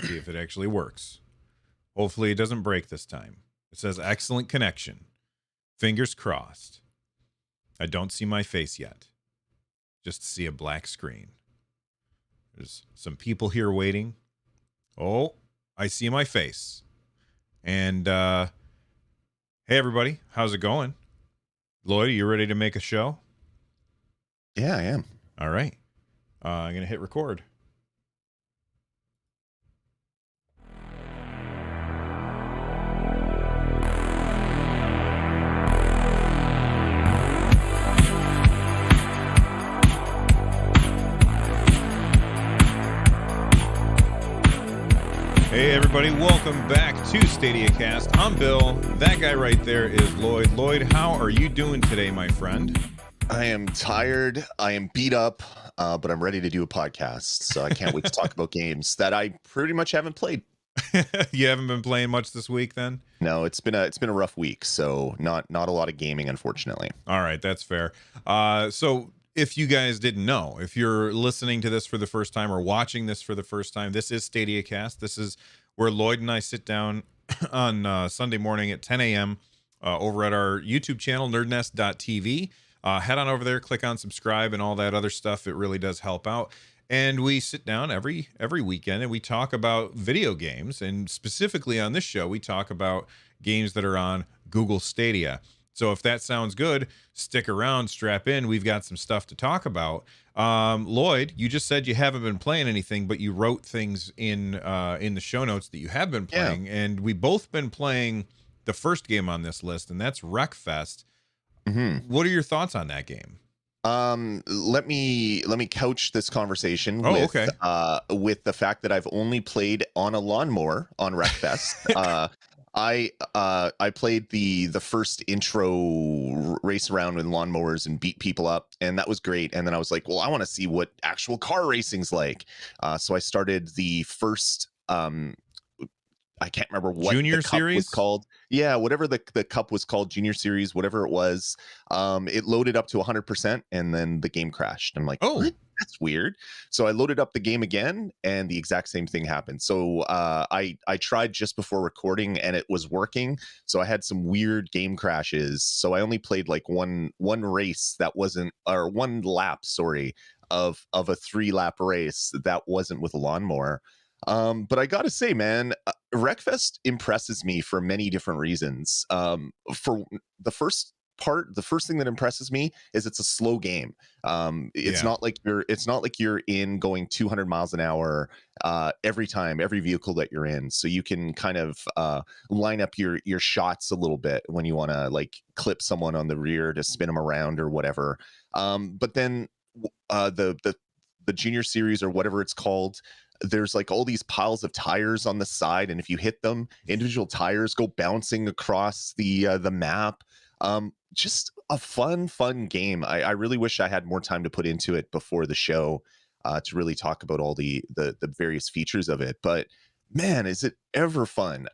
see if it actually works. Hopefully it doesn't break this time. It says excellent connection. Fingers crossed. I don't see my face yet. Just see a black screen. There's some people here waiting. Oh, I see my face. And hey everybody, how's it going? Lloyd, are you ready to make a show? Yeah, I am. All right. I'm going to hit record. Hey everybody, welcome back to Stadiacast. I'm Bill. That guy right there is Lloyd. Lloyd, how are you doing today, my friend? I am tired. I am beat up, but I'm ready to do a podcast. So I can't wait to talk about games that I pretty much haven't played. You haven't been playing much this week, then? No, it's been a rough week. So not a lot of gaming, unfortunately. All right, that's fair. So if you guys didn't know, if you're listening to this for the first time or watching this for the first time, this is Stadiacast. This is where Lloyd and I sit down on Sunday morning at 10 a.m. Over at our YouTube channel, nerdnest.tv. Head on over there, click on subscribe and all that other stuff. It really does help out. And we sit down every weekend and we talk about video games. And specifically on this show, we talk about games that are on Google Stadia. So if that sounds good, stick around, strap in. We've got some stuff to talk about. Lloyd, you just said you haven't been playing anything, but you wrote things in the show notes that you have been playing. Yeah. And we both been playing the first game on this list, and that's Wreckfest. Mm-hmm. What are your thoughts on that game? Let me couch this conversation with the fact that I've only played on a lawnmower on Wreckfest. I played the first intro race around with lawnmowers and beat people up, and that was great. And then I was like, well, I want to see what actual car racing's like. So I started the first I can't remember what Junior the cup series was called. Yeah, whatever the cup was called, Junior Series, whatever it was. It loaded up to 100%, and then the game crashed. I'm like, oh, what? That's weird. So I loaded up the game again, and the exact same thing happened. So I tried just before recording, and it was working. So I had some weird game crashes. So I only played like one race that wasn't, or one lap, sorry, of a 3-lap race that wasn't with a lawnmower. But I gotta say, man, Wreckfest impresses me for many different reasons. For the first thing that impresses me is it's a slow game. It's not like you're in going 200 miles an hour every vehicle that you're in. So you can kind of line up your shots a little bit when you want to like clip someone on the rear to spin them around or whatever. But then the Junior Series or whatever it's called, there's like all these piles of tires on the side, and if you hit them, individual tires go bouncing across the map. Just a fun game. I really wish I had more time to put into it before the show to really talk about all the various features of it. But man, is it ever fun.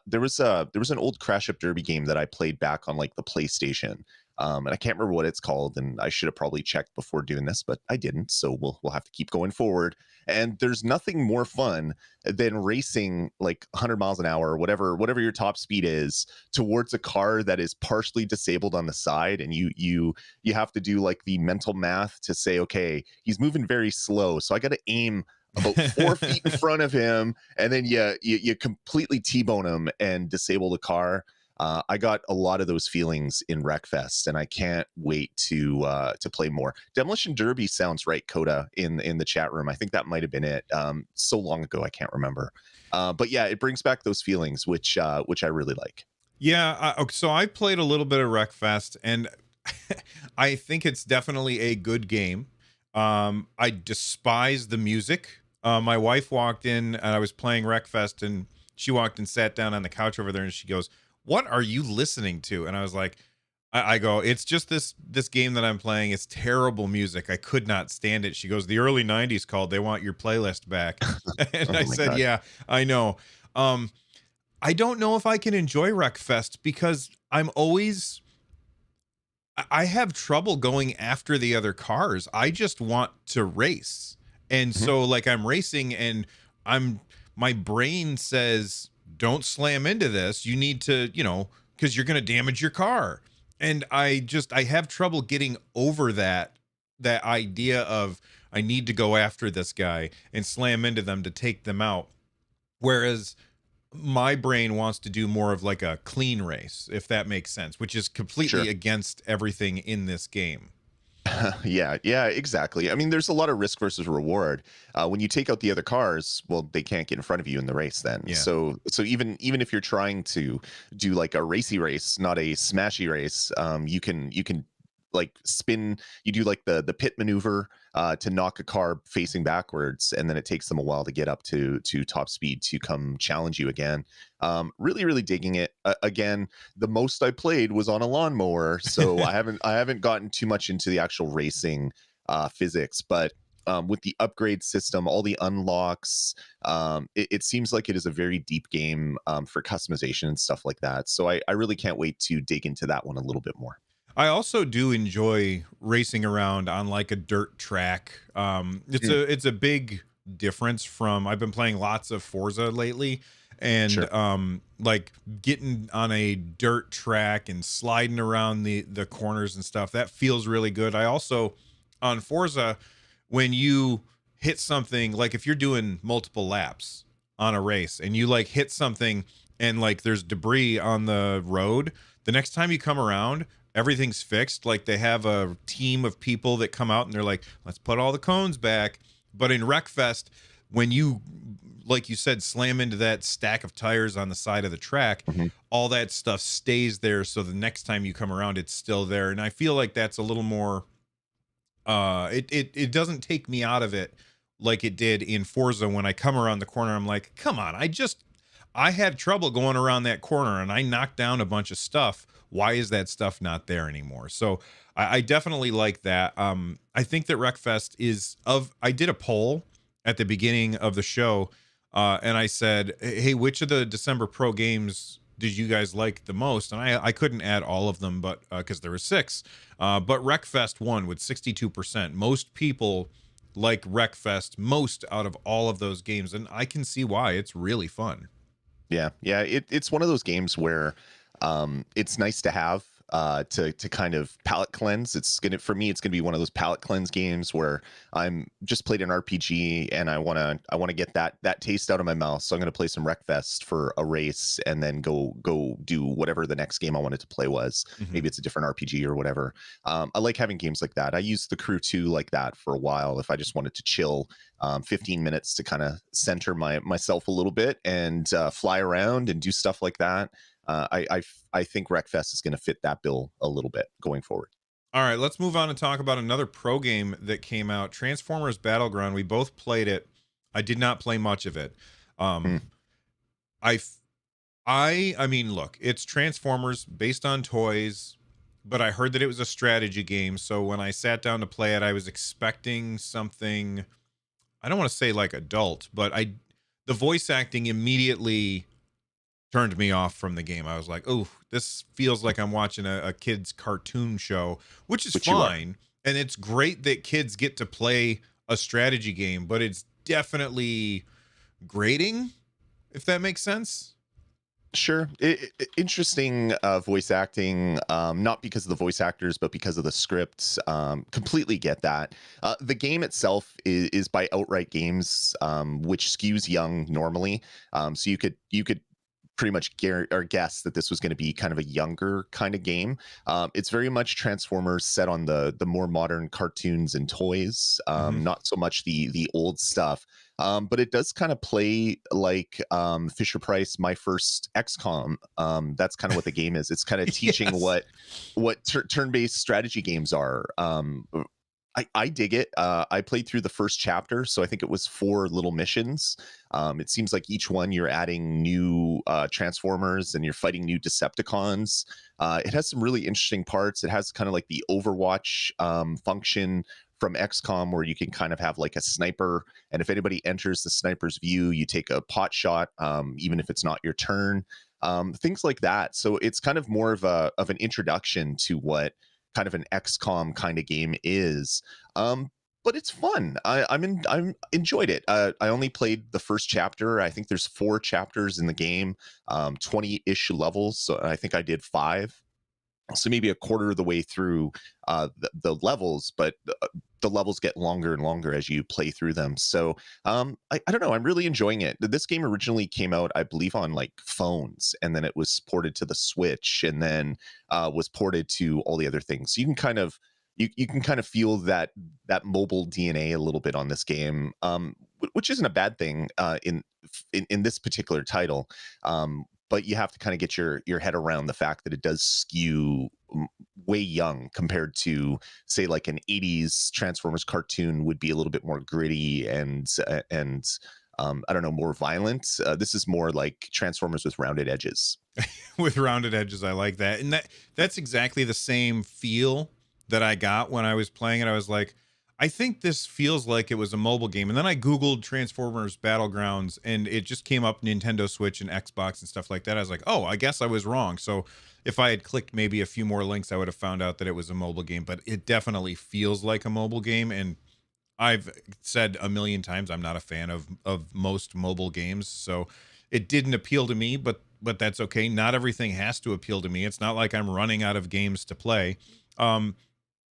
There was an old Crash Up Derby game that I played back on like the PlayStation. And I can't remember what it's called, and I should have probably checked before doing this, but I didn't. So we'll have to keep going forward. And there's nothing more fun than racing like 100 miles an hour, or whatever your top speed is, towards a car that is partially disabled on the side, and you have to do like the mental math to say, okay, he's moving very slow, so I got to aim about 4 feet in front of him, and then you completely T-bone him and disable the car. I got a lot of those feelings in Wreckfest, and I can't wait to play more. Demolition Derby sounds right, Coda, in the chat room. I think that might have been it. So long ago, I can't remember. But yeah, it brings back those feelings, which I really like. Yeah, so I played a little bit of Wreckfest, and I think it's definitely a good game. I despise the music. My wife walked in, and I was playing Wreckfest, and she walked and sat down on the couch over there, and she goes, "What are you listening to?" And I was like, I go, "It's just this game that I'm playing. It's terrible music. I could not stand it." She goes, "The early 90s called. They want your playlist back." And I said, God. "Yeah, I know." I don't know if I can enjoy Wreckfest because I have trouble going after the other cars. I just want to race. And so like I'm racing and I'm my brain says, don't slam into this. You need to, because you're going to damage your car. And I have trouble getting over that idea of I need to go after this guy and slam into them to take them out. Whereas my brain wants to do more of like a clean race, if that makes sense, which is completely Sure. against everything in this game. Yeah, exactly. I mean, there's a lot of risk versus reward. When you take out the other cars, well, they can't get in front of you in the race then. Yeah. So even if you're trying to do like a racy race, not a smashy race, you can like spin. You do like the pit maneuver to knock a car facing backwards, and then it takes them a while to get up to top speed to come challenge you again. Really digging it. Again, the most I played was on a lawnmower, so I haven't gotten too much into the actual racing physics, but with the upgrade system, all the unlocks, it seems like it is a very deep game for customization and stuff like that. So I really can't wait to dig into that one a little bit more. I also do enjoy racing around on like a dirt track. It's a big difference from I've been playing lots of Forza lately, and Sure. like getting on a dirt track and sliding around the corners and stuff. That feels really good. I also on Forza, when you hit something, like if you're doing multiple laps on a race and you like hit something and like there's debris on the road, the next time you come around, everything's fixed. Like they have a team of people that come out and they're like, let's put all the cones back. But in Wreckfest, when you, like you said, slam into that stack of tires on the side of the track, Mhm. all that stuff stays there. So the next time you come around, it's still there. And I feel like that's a little more, it doesn't take me out of it like it did in Forza. When I come around the corner, I'm like, come on, I had trouble going around that corner and I knocked down a bunch of stuff. Why is that stuff not there anymore? So I definitely like that. I think that Wreckfest I did a poll at the beginning of the show, and I said, hey, which of the December Pro games did you guys like the most? And I couldn't add all of them, but because there were 6. But Wreckfest won with 62%. Most people like Wreckfest most out of all of those games, and I can see why. It's really fun. Yeah. It's one of those games where it's nice to have to kind of palate cleanse. For me, it's gonna be one of those palate cleanse games where I'm just played an RPG and I wanna get that taste out of my mouth. So I'm gonna play some Wreckfest for a race and then go do whatever the next game I wanted to play was. Mhm. Maybe it's a different RPG or whatever. I like having games like that. I used the Crew 2 like that for a while if I just wanted to chill 15 minutes to kind of center myself a little bit and fly around and do stuff like that. I think Wreckfest is going to fit that bill a little bit going forward. All right, let's move on and talk about another pro game that came out, Transformers Battleground. We both played it. I did not play much of it. Hmm. Um, I, f- I mean, look, it's Transformers based on toys, but I heard that it was a strategy game. So when I sat down to play it, I was expecting something. I don't want to say like adult, but the voice acting immediately turned me off from the game. I was like, oh, this feels like I'm watching a kid's cartoon show, which is Which you are. fine. And it's great that kids get to play a strategy game, but it's definitely grating, if that makes sense. Sure. Interesting voice acting, not because of the voice actors, but because of the scripts. Completely get that. The game itself is by Outright Games, which skews young normally. So you could pretty much guess that this was going to be kind of a younger kind of game. It's very much Transformers set on the more modern cartoons and toys, Mhm. not so much the old stuff. But it does kind of play like Fisher Price, My First XCOM. That's kind of what the game is. It's kind of teaching Yes. what turn-based strategy games are. I dig it. I played through the first chapter, so I think it was 4 little missions. It seems like each one you're adding new Transformers and you're fighting new Decepticons. It has some really interesting parts. It has kind of like the Overwatch function from XCOM where you can kind of have like a sniper, and if anybody enters the sniper's view, you take a pot shot, even if it's not your turn. Things like that. So it's kind of more of an introduction to what kind of an XCOM kind of game is. but it's fun. I'm enjoyed it. I only played the first chapter. I think there's 4 chapters in the game, 20-ish levels. So I think I did 5. So maybe a quarter of the way through the levels, but the levels get longer and longer as you play through them. So I don't know. I'm really enjoying it. This game originally came out, I believe, on like phones, and then it was ported to the Switch, and then was ported to all the other things. So you can kind of you can kind of feel that mobile DNA a little bit on this game, which isn't a bad thing in this particular title. But you have to kind of get your head around the fact that it does skew way young compared to, say, like an 80s Transformers cartoon would be a little bit more gritty and I don't know, more violent. This is more like Transformers with rounded edges. With rounded edges, I like that. And that's exactly the same feel that I got when I was playing it. I was like, I think this feels like it was a mobile game. And then I Googled Transformers Battlegrounds, and it just came up Nintendo Switch and Xbox and stuff like that. I was like, oh, I guess I was wrong. So if I had clicked maybe a few more links, I would have found out that it was a mobile game. But it definitely feels like a mobile game. And I've said a million times I'm not a fan of most mobile games. So it didn't appeal to me, but that's okay. Not everything has to appeal to me. It's not like I'm running out of games to play.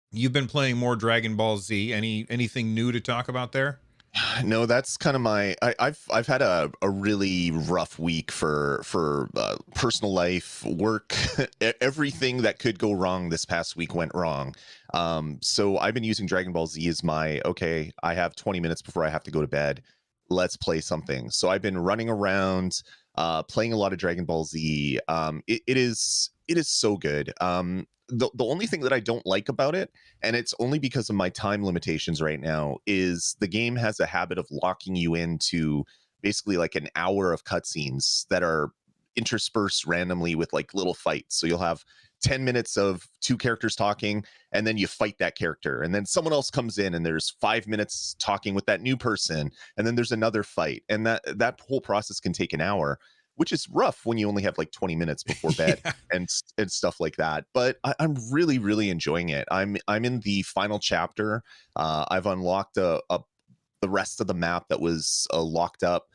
You've been playing more Dragon Ball Z. Anything new to talk about there? No, that's kind of I've had a really rough week for personal life, work, everything that could go wrong this past week went wrong. So I've been using Dragon Ball Z as my, okay, I have 20 minutes before I have to go to bed. Let's play something. So I've been running around, playing a lot of Dragon Ball Z. It is so good. The only thing that I don't like about it, and it's only because of my time limitations right now, is the game has a habit of locking you into basically like an hour of cutscenes that are interspersed randomly with like little fights. So you'll have 10 minutes of 2 characters talking, and then you fight that character, and then someone else comes in and there's 5 minutes talking with that new person, and then there's another fight, and that whole process can take an hour, which is rough when you only have like 20 minutes before bed. Yeah. And stuff like that. But I'm really, really enjoying it. I'm in the final chapter. I've unlocked the rest of the map that was locked up.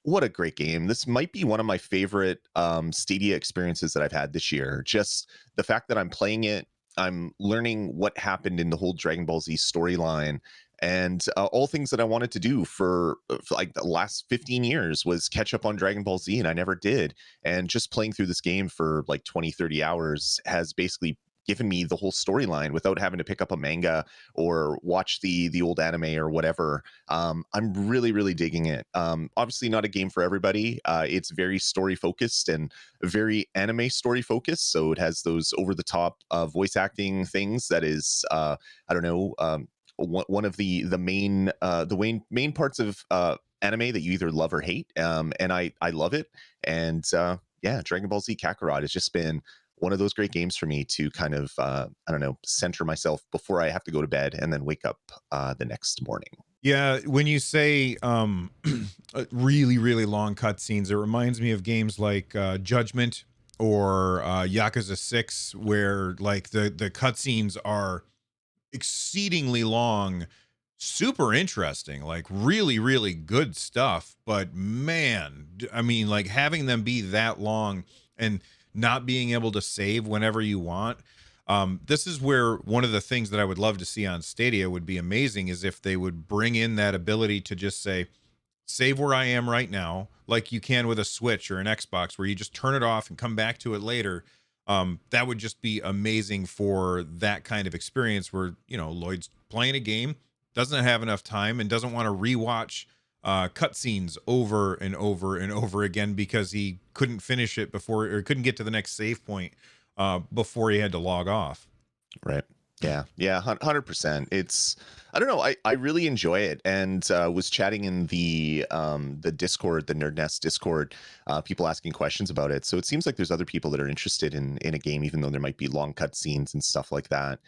What a great game. This might be one of my favorite Stadia experiences that I've had this year. Just the fact that I'm playing it, I'm learning what happened in the whole Dragon Ball Z storyline, and all things that I wanted to do for like the last 15 years was catch up on Dragon Ball Z, and I never did. And just playing through this game for like 20-30 hours has basically given me the whole storyline without having to pick up a manga or watch the old anime or whatever. I'm really, really digging it. Obviously not a game for everybody. It's very story focused and very anime story focused, so it has those over the top voice acting things that is I don't know, one of the main parts of anime that you either love or hate. And I love it. And yeah, Dragon Ball Z Kakarot has just been one of those great games for me to kind of I don't know, center myself before I have to go to bed and then wake up the next morning. Yeah, when you say really, really long cutscenes, it reminds me of games like Judgment or Yakuza 6, where like the cutscenes are exceedingly long, super interesting, like really, really good stuff. But man, I mean, like having them be that long and not being able to save whenever you want. This is where one of the things that I would love to see on Stadia would be amazing is if they would bring in that ability to just say, save where I am right now, like you can with a Switch or an Xbox, where you just turn it off and come back to it later. That would just be amazing for that kind of experience where, you know, Lloyd's playing a game, doesn't have enough time, and doesn't want to rewatch cutscenes over and over and over again because he couldn't finish it before, or couldn't get to the next save point before he had to log off. Right. Yeah, 100%. It's, I don't know, I really enjoy it, and was chatting in the Discord, the Nerd Nest Discord, people asking questions about it. So it seems like there's other people that are interested in a game, even though there might be long cutscenes and stuff like that.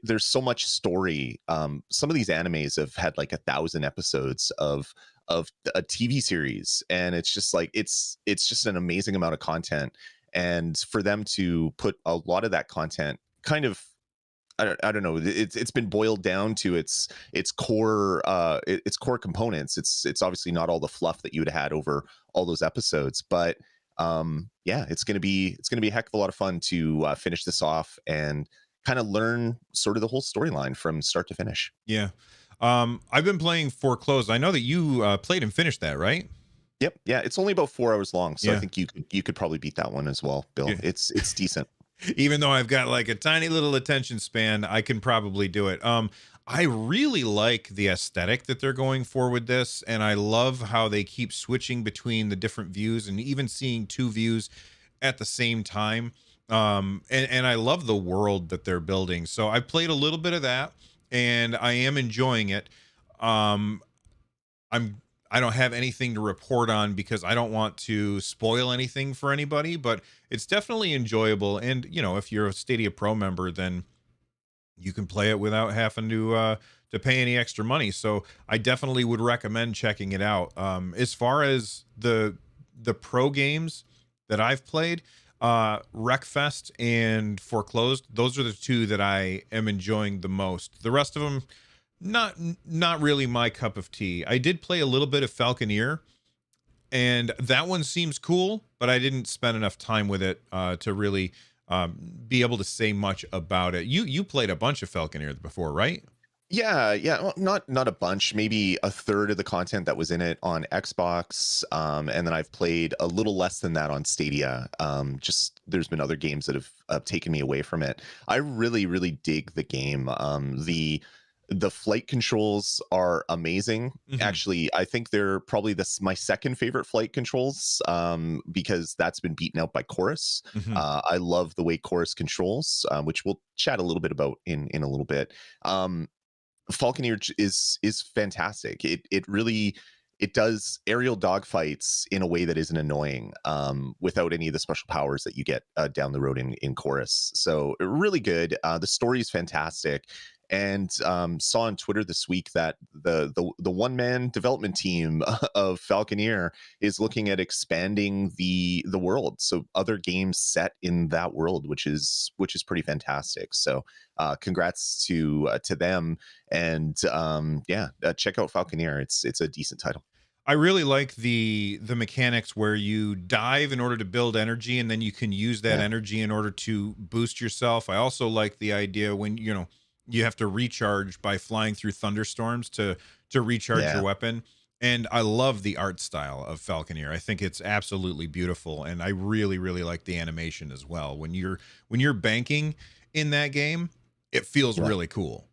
There's so much story. Some of these animes have had like 1,000 episodes of a TV series, and it's just like it's just an amazing amount of content. And for them to put a lot of that content kind of I don't know. It's been boiled down to its core its core components. It's obviously not all the fluff that you would have had over all those episodes, but yeah, it's gonna be a heck of a lot of fun to finish this off and kind of learn sort of the whole storyline from start to finish. Yeah. I've been playing Foreclosed. I know that you played and finished that, right? Yep. Yeah, it's only about 4 hours long, so I Yeah. think you could probably beat that one as well, Bill. Yeah. It's decent. Even though I've got like a tiny little attention span, I can probably do it. I really like the aesthetic that they're going for with this, and I love how they keep switching between the different views and even seeing two views at the same time. And I love the world that they're building. So I played a little bit of that, and I am enjoying it. Um, I don't have anything to report on because I don't want to spoil anything for anybody, but it's definitely enjoyable. And if you're a Stadia Pro member, then you can play it without having to pay any extra money. So I definitely would recommend checking it out. As far as the pro games that I've played, Wreckfest and Foreclosed, those are the two that I am enjoying the most. The rest of them, not really my cup of tea. I did play a little bit of Falconeer, and that one seems cool, but I didn't spend enough time with it to really be able to say much about it. You played a bunch of Falconeer before, right? Yeah, yeah. Well, not a bunch, maybe a third of the content that was in it on Xbox. And then I've played a little less than that on Stadia. Just there's been other games that have taken me away from it. I really, really dig the game. The flight controls are amazing. Mhm. Actually, I think they're probably my second favorite flight controls, because that's been beaten out by Chorus. Mhm. I love the way Chorus controls, which we'll chat a little bit about in a little bit. Falconeer is fantastic. It really it does aerial dogfights in a way that isn't annoying, without any of the special powers that you get down the road in Chorus. So really good. The story is fantastic, and saw on Twitter this week that the one man development team of Falconeer is looking at expanding the world, so other games set in that world, which is pretty fantastic. So congrats to them, and yeah, check out Falconeer. It's a decent title. I really like the mechanics where you dive in order to build energy, and then you can use that Yeah, energy in order to boost yourself. I also like the idea when you have to recharge by flying through thunderstorms to recharge your yeah, weapon. And I love the art style of Falconeer. I think it's absolutely beautiful, and I really really like the animation as well. When you're banking in that game, it feels yeah. really cool.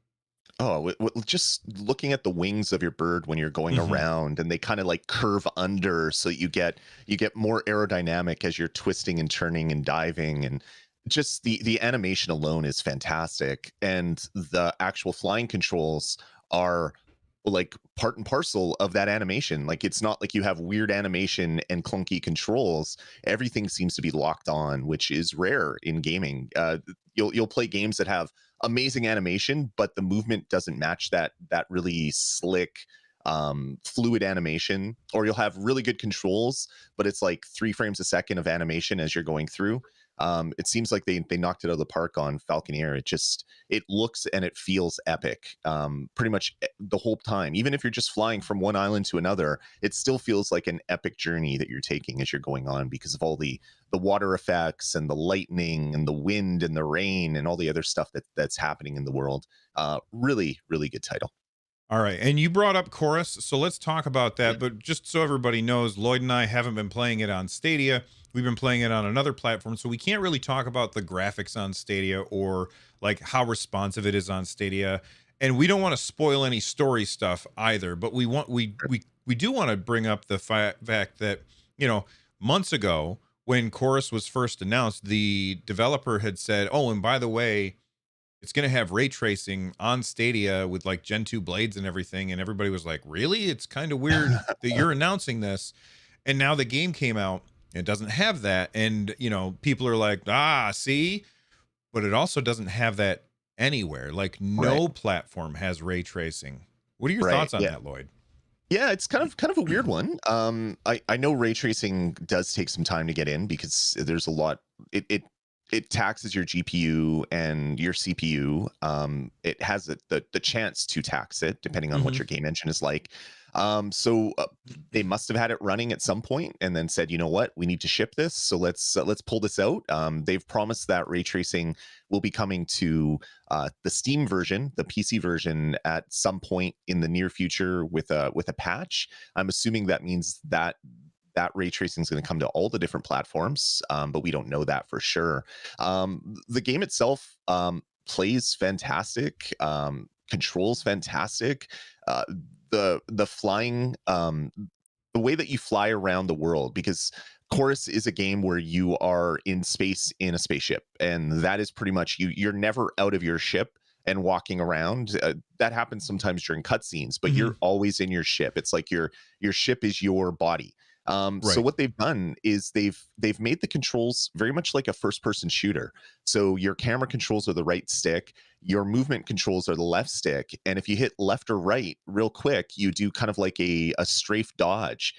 Oh, just looking at the wings of your bird when you're going Mhm. around, and they kind of like curve under, so you get more aerodynamic as you're twisting and turning and diving, and just the animation alone is fantastic, and the actual flying controls are like part and parcel of that animation. Like, it's not like you have weird animation and clunky controls. Everything seems to be locked on, which is rare in gaming. You'll play games that have amazing animation, but the movement doesn't match that really slick, fluid animation. Or you'll have really good controls, but it's like 3 frames a second of animation as you're going through. It seems like they knocked it out of the park on Falconeer. It looks and it feels epic, pretty much the whole time. Even if you're just flying from one island to another, it still feels like an epic journey that you're taking as you're going on, because of all the water effects and the lightning and the wind and the rain and all the other stuff that's happening in the world. Really, really good title. All right. And you brought up Chorus, so let's talk about that. But just so everybody knows, Lloyd and I haven't been playing it on Stadia. We've been playing it on another platform, so we can't really talk about the graphics on Stadia or like how responsive it is on Stadia. And we don't want to spoil any story stuff either, but we do want to bring up the fact that, months ago when Chorus was first announced, the developer had said, "Oh, and by the way, it's going to have ray tracing on Stadia with like Gen 2 blades and everything." And everybody was like, "Really? It's kind of weird that you're announcing this." And now the game came out, it doesn't have that. And, people are like, "Ah, see?" But it also doesn't have that anywhere. Like Right. no platform has ray tracing. What are your Right. thoughts on Yeah. that, Lloyd? Yeah, it's kind of a weird one. I know ray tracing does take some time to get in, because there's a lot. It it taxes your GPU and your CPU. It has the chance to tax it depending on what Hmm. your game engine is like. So they must have had it running at some point and then said, you know what, we need to ship this, so let's pull this out. They've promised that ray tracing will be coming to the Steam version, the PC version, at some point in the near future with a patch. I'm assuming that means that ray tracing is going to come to all the different platforms, but we don't know that for sure. The game itself plays fantastic, controls fantastic. Uh, the flying, the way that you fly around the world, because Chorus is a game where you are in space in a spaceship, and that is pretty much you. You're never out of your ship and walking around. That happens sometimes during cutscenes, but Hmm. you're always in your ship. It's like your ship is your body. So Right. what they've done is they've made the controls very much like a first person shooter. So your camera controls are the right stick, your movement controls are the left stick, and if you hit left or right real quick, you do kind of like a strafe dodge.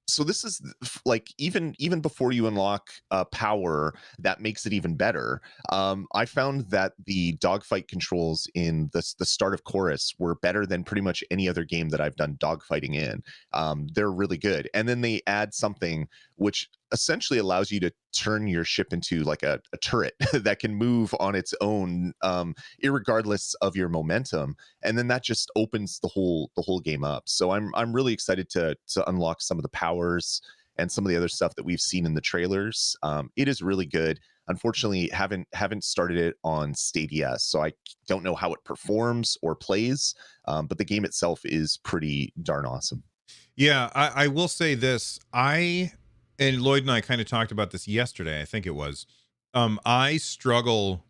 So this is like even before you unlock power, that makes it even better. I found that the dogfight controls in the start of Chorus were better than pretty much any other game that I've done dogfighting in. They're really good, and then they add something which essentially allows you to turn your ship into like a turret that can move on its own, irregardless of your momentum, and then that just opens the whole game up. So I'm really excited to unlock some of the powers and some of the other stuff that we've seen in the trailers. It is really good. Unfortunately, haven't started it on Stadia, so I don't know how it performs or plays. But the game itself is pretty darn awesome. Yeah, I will say this. I and Lloyd and I kind of talked about this yesterday, I think it was. I struggle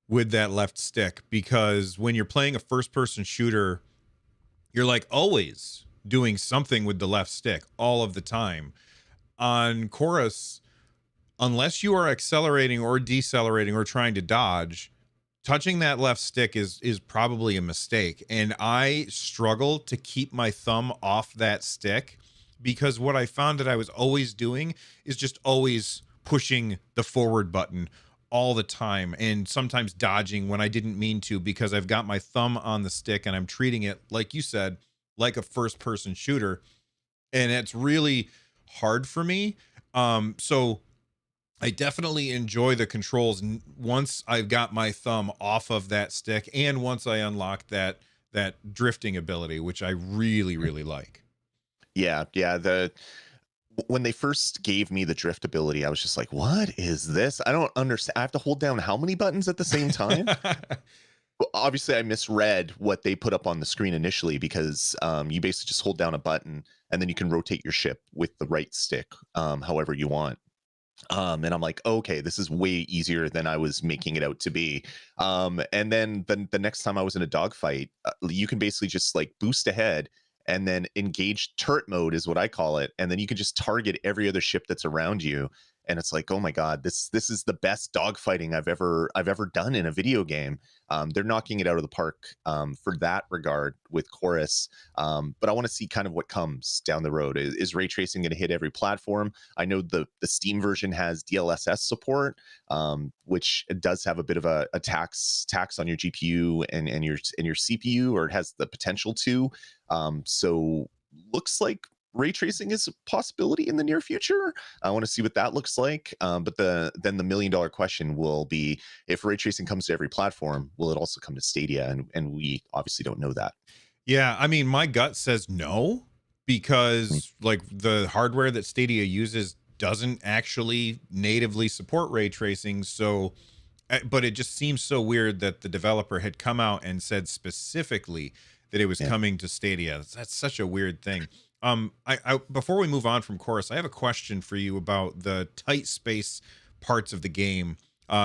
with that left stick because when you're playing a first person shooter, you're like always doing something with the left stick all of the time. On Chorus, unless you are accelerating or decelerating or trying to dodge, touching that left stick is probably a mistake. And I struggle to keep my thumb off that stick because what I found that I was always doing is just always pushing the forward button all the time and sometimes dodging when I didn't mean to because I've got my thumb on the stick and I'm treating it, like you said, like a first person shooter, and it's really hard for me. So I definitely enjoy the controls once I've got my thumb off of that stick and once I unlock that drifting ability, which I really really like. Yeah. The When they first gave me the drift ability, I was just like, "What is this? I don't understand. I have to hold down how many buttons at the same time?" Well, obviously, I misread what they put up on the screen initially because you basically just hold down a button and then you can rotate your ship with the right stick, however you want. And I'm like, okay, this is way easier than I was making it out to be. And then the next time I was in a dogfight, you can basically just like boost ahead and then engage turret mode is what I call it, and then you can just target every other ship that's around you. And it's like, oh my god, this is the best dogfighting I've ever done in a video game. They're knocking it out of the park for that regard with Chorus. But I want to see kind of what comes down the road. Is ray tracing going to hit every platform? I know the Steam version has DLSS support, which does have a bit of a tax on your GPU and your CPU, or it has the potential to. So looks like ray tracing is a possibility in the near future. I want to see what that looks like. But then the $1 million question will be, if ray tracing comes to every platform, will it also come to Stadia? And we obviously don't know that. Yeah, I mean, my gut says no Mm. because like the hardware that Stadia uses doesn't actually natively support ray tracing. So, but it just seems so weird that the developer had come out and said specifically that it was Yeah. coming to Stadia. That's such a weird thing. I before we move on from Chorus, I have a question for you about the tight space parts of the game.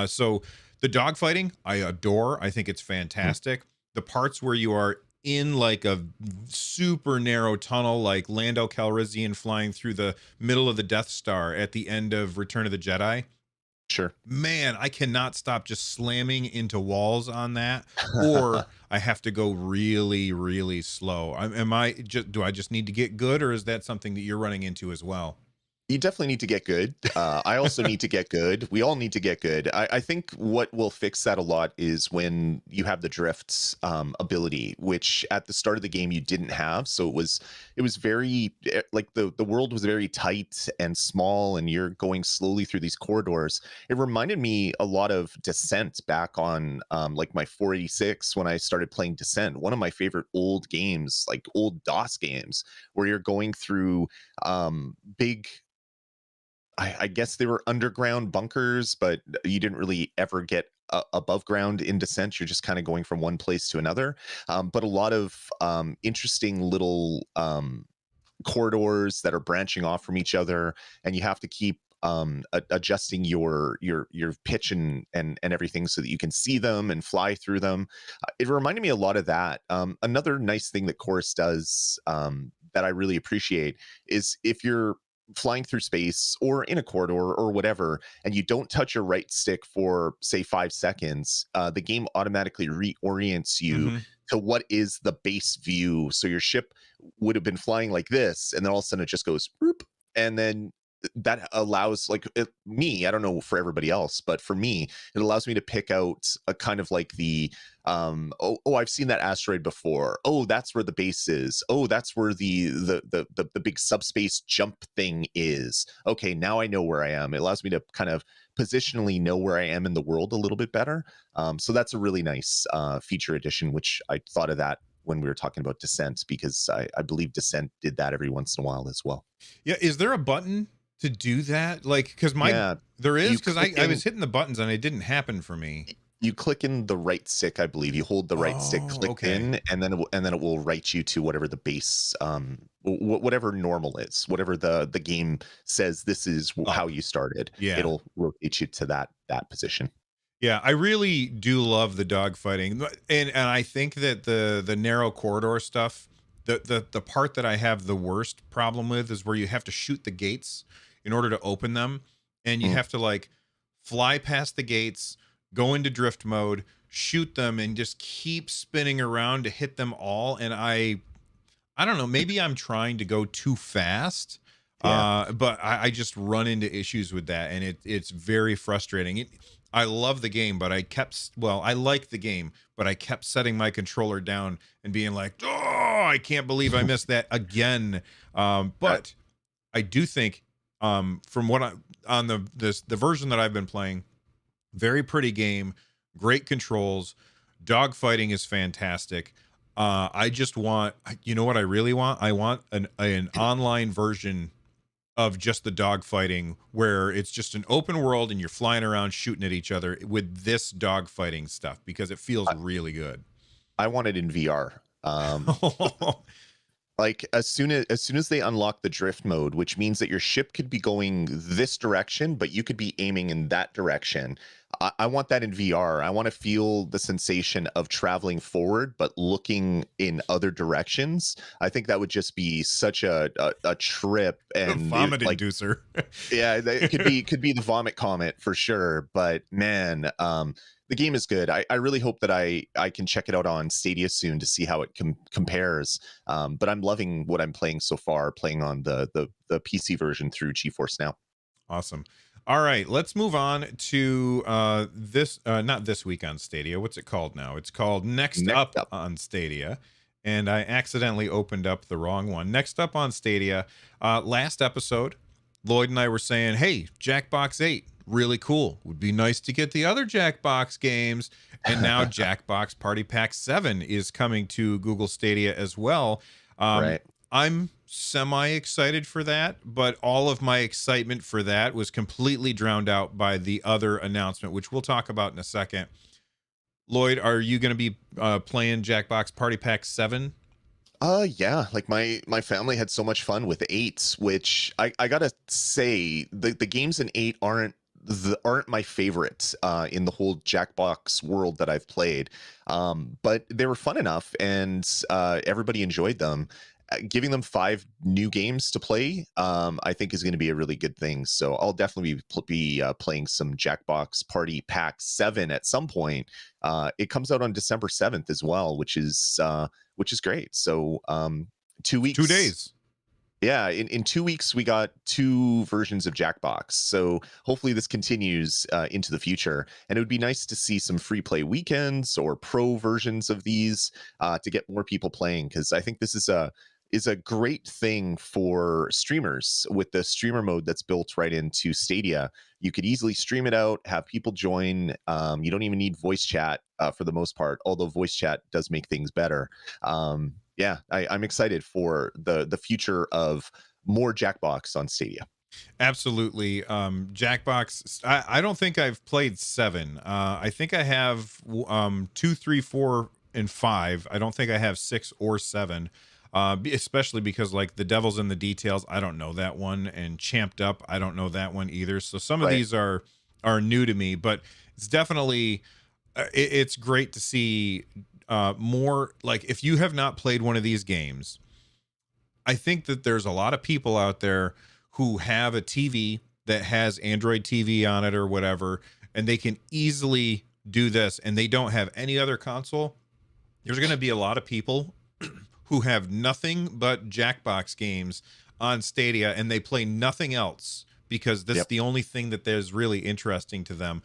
So the dogfighting, I adore. I think it's Mm. fantastic. The parts where you are in like a super narrow tunnel, like Lando Calrissian flying through the middle of the Death Star at the end of Return of the Jedi. Sure. Man, I cannot stop just slamming into walls on that, or I have to go really, really slow. Am I just, do I just need to get good, or is that something that you're running into as well? You definitely need to get good. I also need to get good. We all need to get good. I think what will fix that a lot is when you have the drifts ability, which at the start of the game you didn't have. So it was very like the world was very tight and small, and you're going slowly through these corridors. It reminded me a lot of Descent back on like my 486 when I started playing Descent. One of my favorite old games, like old DOS games, where you're going through big, I guess they were underground bunkers, but you didn't really ever get above ground in Descent. You're just kind of going from one place to another. But a lot of interesting little corridors that are branching off from each other, and you have to keep adjusting your pitch and everything so that you can see them and fly through them. It reminded me a lot of that. Another nice thing that Chorus does that I really appreciate is if you're flying through space or in a corridor or whatever, and you don't touch your right stick for say 5 seconds, the game automatically reorients you Hmm. to what is the base view. So your ship would have been flying like this, and then all of a sudden it just goes boop, and then that allows like me, I don't know for everybody else, but for me it allows me to pick out a kind of like the oh, I've seen that asteroid before, oh that's where the base is, oh that's where the big subspace jump thing is. Okay, now I know where I am. It allows me to kind of positionally know where I am in the world a little bit better. So that's a really nice feature addition, which I thought of that when we were talking about Descent, because I believe Descent did that every once in a while as well. Yeah, is there a button to do that? Like, because Yeah, there is, you because click I in, was hitting the buttons and it didn't happen for me. you click in the right stick, I believe. You hold the right stick Oh, clicked okay. in, and then it will write you to whatever the base, whatever normal is, whatever the game says this is Oh, how you started. yeah. It'll rotate you to that position. Yeah, I really do love the dogfighting, and I think that the narrow corridor stuff, the part that I have the worst problem with is where you have to shoot the gates in order to open them, and you Mm. have to like fly past the gates, go into drift mode, shoot them, and just keep spinning around to hit them all. And I don't know, maybe I'm trying to go too fast. Yeah. But I just run into issues with that, and it's very frustrating. I love the game, but I like the game, but I kept setting my controller down and being like, oh, I can't believe I missed that again. Uh, But I do think, from what I on the version that I've been playing, very pretty game, great controls, dogfighting is fantastic. I just want, you know what I really want? I want an online version of just the dogfighting where it's just an open world and you're flying around shooting at each other with this dogfighting stuff, because it feels I, really good. I want it in VR. Like as soon as they unlock the drift mode, which means that your ship could be going this direction, but you could be aiming in that direction. I want that in VR. I want to feel the sensation of traveling forward but looking in other directions. I think that would just be such a trip, The and vomit like, inducer. yeah, it could be the vomit comet for sure. But man, the game is good. I really hope that I can check it out on Stadia soon to see how it compares. But I'm loving what I'm playing so far, playing on the PC version through GeForce Now. Awesome. All right, let's move on to this not this week on Stadia. What's it called now? It's called Next Next Up up, on Stadia. And I accidentally opened up the wrong one. Next up on Stadia, last episode, Lloyd and I were saying, "Hey, Jackbox 8, really cool. Would be nice to get the other Jackbox games." And now Jackbox Party Pack 7 is coming to Google Stadia as well. Um, right? I'm semi excited for that, but all of my excitement for that was completely drowned out by the other announcement, which we'll talk about in a second. Lloyd, are you going to be playing Jackbox Party Pack 7? Yeah, like my family had so much fun with eight, which I gotta say the games in eight aren't my favorite in the whole Jackbox world that I've played. But they were fun enough, and everybody enjoyed them. Giving them five new games to play, I think is going to be a really good thing. So I'll definitely be playing some Jackbox Party Pack 7 at some point. It comes out on December 7th as well, which is great. So 2 2 weeks. days. Yeah, in 2 weeks we got two versions of Jackbox, so hopefully this continues into the future. And it would be nice to see some free play weekends or pro versions of these to get more people playing, because I think this is a great thing for streamers with the streamer mode that's built right into Stadia. You could easily stream it out, have people join. You don't even need voice chat for the most part, although voice chat does make things better. Yeah, I'm excited for the future of more Jackbox on Stadia. Absolutely. Jackbox. I don't think I've played 7. I think I have 2, 3, 4, and 5. I don't think I have 6 or 7. Especially because like the Devil's in the Details, I don't know that one, and Champed Up, I don't know that one either. So some of Right. these are new to me, but it's definitely it's great to see more. Like if you have not played one of these games, I think that there's a lot of people out there who have a TV that has Android TV on it or whatever, and they can easily do this, and they don't have any other console. There's going to be a lot of people who have nothing but Jackbox games on Stadia, and they play nothing else because this is Yep. the only thing that is really interesting to them.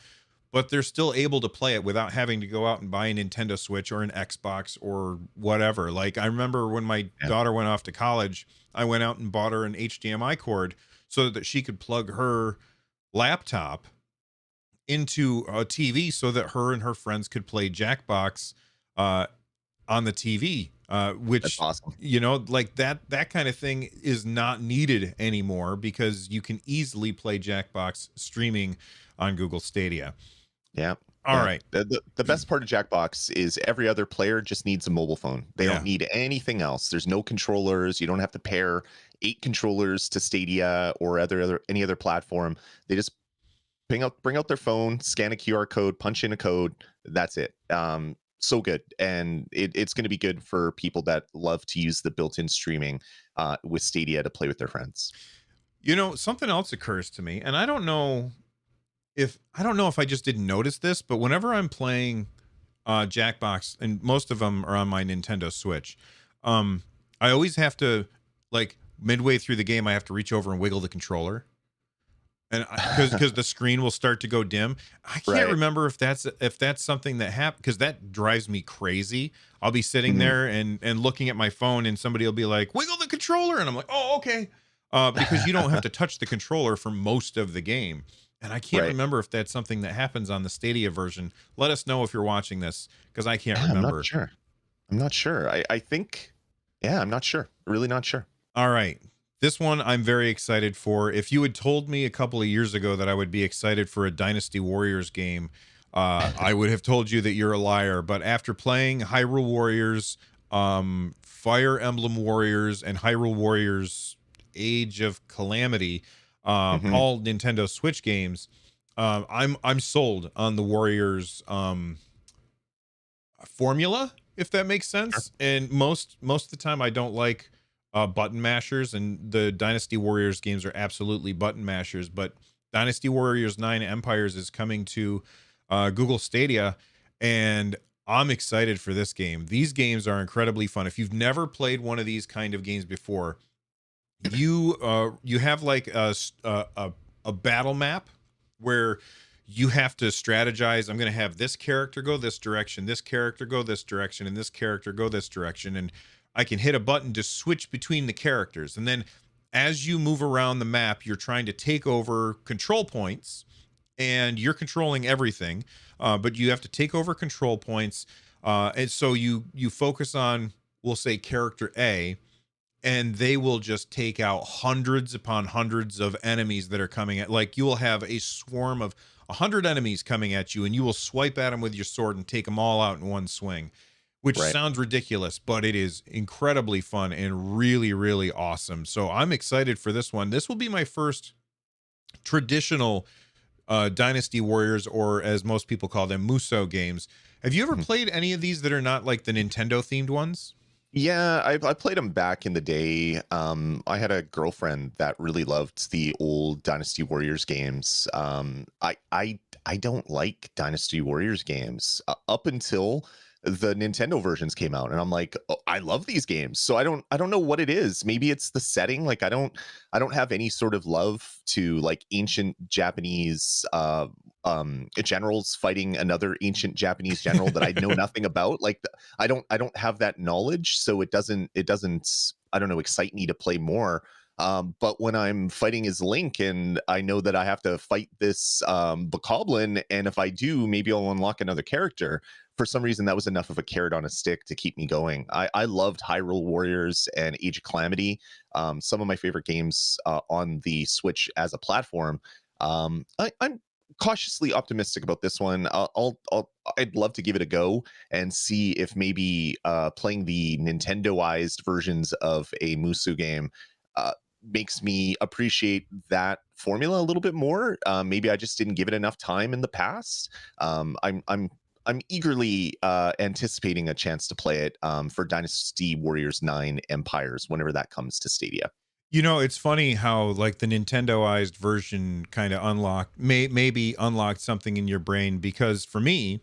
But they're still able to play it without having to go out and buy a Nintendo Switch or an Xbox or whatever. Like I remember when my Yeah. daughter went off to college, I went out and bought her an HDMI cord so that she could plug her laptop into a TV so that her and her friends could play Jackbox uh, on the TV, That's which, awesome. you know, like that kind of thing is not needed anymore because you can easily play Jackbox streaming on Google Stadia. Yeah. All Yeah. right. The best part of Jackbox is every other player just needs a mobile phone. They Yeah. don't need anything else. There's no controllers. You don't have to pair 8 controllers to Stadia or any other platform. They just bring out their phone, scan a QR code, punch in a code. That's it. So good, and it's going to be good for people that love to use the built-in streaming with Stadia to play with their friends. You know, something else occurs to me, and I don't know if I just didn't notice this, but whenever I'm playing Jackbox, and most of them are on my Nintendo Switch, I always have to, like, midway through the game, I have to reach over and wiggle the controller, and because the screen will start to go dim. I can't Right. remember if that's something that happened, because that drives me crazy. I'll be sitting Mhm. there and looking at my phone, and somebody will be like, "Wiggle the controller," and I'm like, "Oh, okay," because you don't have to touch the controller for most of the game. And I can't Right. remember if that's something that happens on the Stadia version. Let us know if you're watching this, because I can't Yeah, I'm not remember. sure. I'm not sure. I think, yeah, I'm not sure. Really not sure. All right. This one I'm very excited for. If you had told me a couple of years ago that I would be excited for a Dynasty Warriors game, I would have told you that you're a liar. But after playing Hyrule Warriors, Fire Emblem Warriors, and Hyrule Warriors Age of Calamity, Mhm. all Nintendo Switch games, I'm sold on the Warriors formula, if that makes Sure. sense. And most of the time I don't like button mashers, and the Dynasty Warriors games are absolutely button mashers. But Dynasty Warriors 9 Empires is coming to Google Stadia, and I'm excited for this game. These games are incredibly fun. If you've never played one of these kind of games before, you have like a battle map where you have to strategize. I'm going to have this character go this direction, this character go this direction, and this character go this direction, and I can hit a button to switch between the characters. And then as you move around the map, you're trying to take over control points, and you're controlling everything, but you have to take over control points. And so you focus on, we'll say, character A, and they will just take out hundreds upon hundreds of enemies that are coming at, like, you will have a swarm of 100 enemies coming at you, and you will swipe at them with your sword and take them all out in one swing, which Right. sounds ridiculous, but it is incredibly fun and really, really awesome. So I'm excited for this one. This will be my first traditional Dynasty Warriors, or as most people call them, Muso games. Have you ever Mhm. played any of these that are not like the Nintendo themed ones? Yeah, I played them back in the day. I had a girlfriend that really loved the old Dynasty Warriors games. I don't like Dynasty Warriors games up until the Nintendo versions came out, and I'm like, oh, I love these games. So I don't know what it is. Maybe it's the setting. Like I don't have any sort of love to like ancient Japanese generals fighting another ancient Japanese general that I know nothing about. Like I don't have that knowledge, so it doesn't I don't know, excite me to play more. But when I'm fighting as Link and I know that I have to fight this bokoblin, and if I do, maybe I'll unlock another character. For some reason, that was enough of a carrot on a stick to keep me going. I loved Hyrule Warriors and Age of Calamity, some of my favorite games on the Switch as a platform. I'm cautiously optimistic about this one. I'd love to give it a go and see if maybe playing the Nintendoized versions of a Musu game uh, makes me appreciate that formula a little bit more. Maybe I just didn't give it enough time in the past. I'm eagerly anticipating a chance to play it for Dynasty Warriors 9 Empires whenever that comes to Stadia. You know, it's funny how like the Nintendoized version kind of maybe unlocked something in your brain, because for me,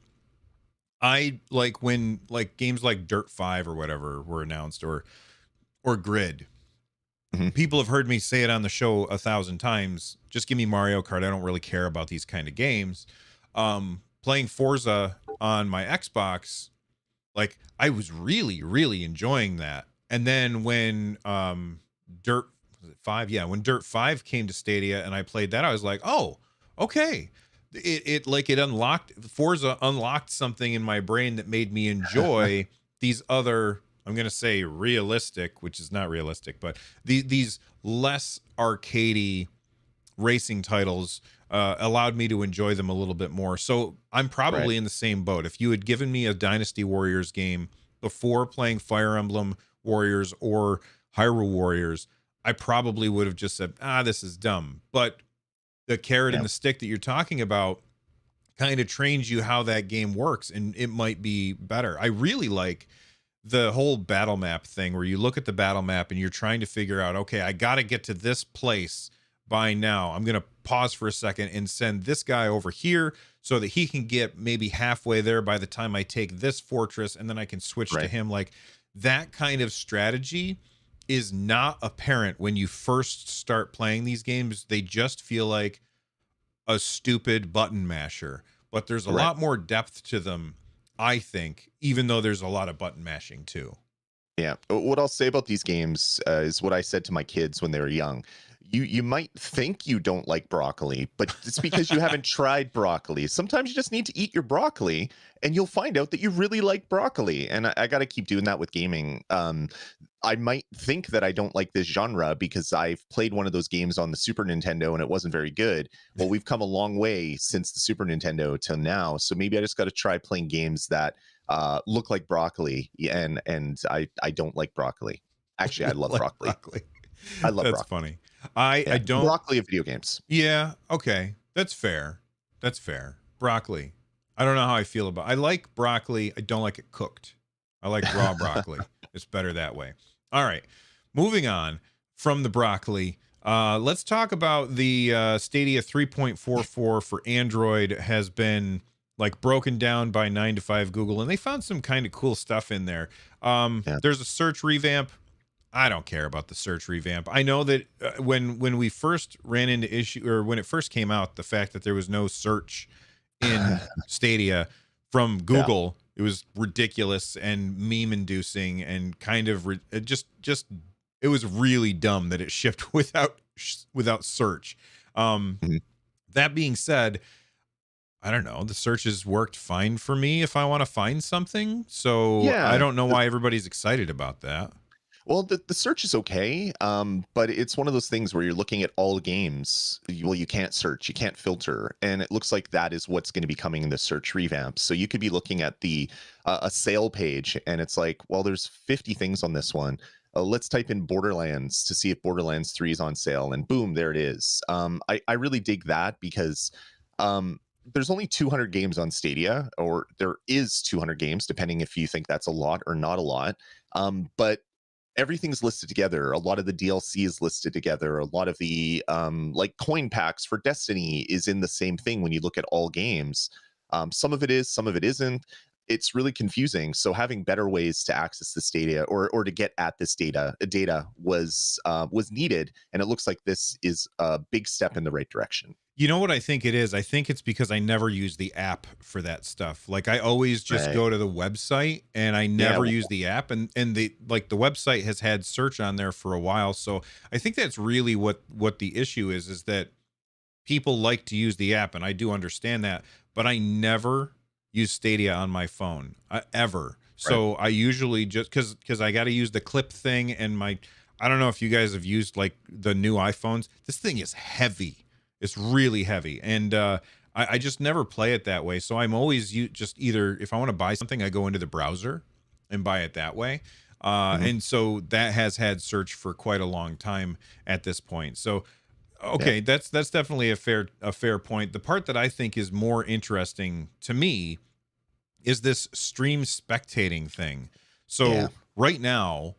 I like when like games like Dirt 5 or whatever were announced, or Grid. Mhm. People have heard me say it on the show 1,000 times. Just give me Mario Kart. I don't really care about these kind of games. Playing Forza on my Xbox, like I was really, really enjoying that. And then when Dirt was it 5? Yeah, when Dirt 5 came to Stadia and I played that, I was like, oh, okay. It unlocked Forza unlocked something in my brain that made me enjoy these other, I'm gonna say realistic, which is not realistic, but these less arcadey racing titles allowed me to enjoy them a little bit more. So I'm Right. probably in the same boat. If you had given me a Dynasty Warriors game before playing Fire Emblem Warriors or Hyrule Warriors, I probably would have just said, this is dumb. But the carrot Yeah. and the stick that you're talking about kind of trains you how that game works, and it might be better. I really like the whole battle map thing where you look at the battle map and you're trying to figure out, okay, I got to get to this place by now. I'm going to pause for a second and send this guy over here so that he can get maybe halfway there by the time I take this fortress, and then I can switch to Right. him. Like that kind of strategy is not apparent when you first start playing these games. They just feel like a stupid button masher, but there's a Right. lot more depth to them, I think, even though there's a lot of button mashing too. Yeah. What I'll say about these games is what I said to my kids when they were young. You might think you don't like broccoli, but it's because you haven't tried broccoli. Sometimes you just need to eat your broccoli, and you'll find out that you really like broccoli. And I got to keep doing that with gaming. I might think that I don't like this genre because I've played one of those games on the Super Nintendo and it wasn't very good. Well, we've come a long way since the Super Nintendo till now, so maybe I just got to try playing games that look like broccoli. And I don't like broccoli. Actually, I love Like broccoli. broccoli. I love That's broccoli. funny. I Yeah, don't. broccoli of video games. Yeah, okay. That's fair. That's fair. Broccoli. I don't know how I feel about. I like broccoli. I don't like it cooked. I like raw broccoli. It's better that way. All right. Moving from the broccoli. Let's talk about the Stadia 3.44 for Android has been like broken down by 9 to 5 Google, and they found some kind of cool stuff in there. Yeah. There's a search revamp. I don't care about the search revamp. I know that when we first ran into issue, or when it first came out, the fact that there was no search in Stadia from Yeah. Google, it was ridiculous and meme inducing and kind of it just it was really dumb that it shipped without search. Mhm. That being said, I don't know, the search has worked fine for me if I want to find something. So I Yeah. don't know why everybody's excited about that. Well, the search is okay, but it's one of those things where you're looking at all games. Well, you can't search, you can't filter, and it looks like that is what's going to be coming in the search revamp. So you could be looking at the a sale page, and it's like, well, there's 50 things on this one. Let's type in Borderlands to see if Borderlands 3 is on sale, and boom, there it is. I really dig that because there's only 200 games on Stadia, or there is 200 games, depending if you think that's a lot or not a lot. But everything's listed together. A lot of the DLC is listed together. A lot of the like coin packs for Destiny is in the same thing when you look at all games. Some of it is, some of it isn't. it's really confusing. So having better ways to access this data or to get at this data was needed, and it looks like this is a big step in the right direction. You know what I think it is? I think it's because I never use the app for that stuff. Like I always just Right. go to the website and I Yeah. never use the app, and the like the website has had search on there for a while. So I think that's really what the issue is that people like to use the app, and I do understand that, but I never use Stadia on my phone ever. Right. So I usually just because I got to use the clip thing, and my I don't know if you guys have used like the new iPhones. This thing is heavy. It's really heavy, and I just never play it that way. So I'm always just either if I want to buy something, I go into the browser and buy it that way. Mhm. And so that has had search for quite a long time at this point. So Yeah. okay, that's definitely a fair point. The part that I think is more interesting to me is this stream spectating thing. Yeah. So right now,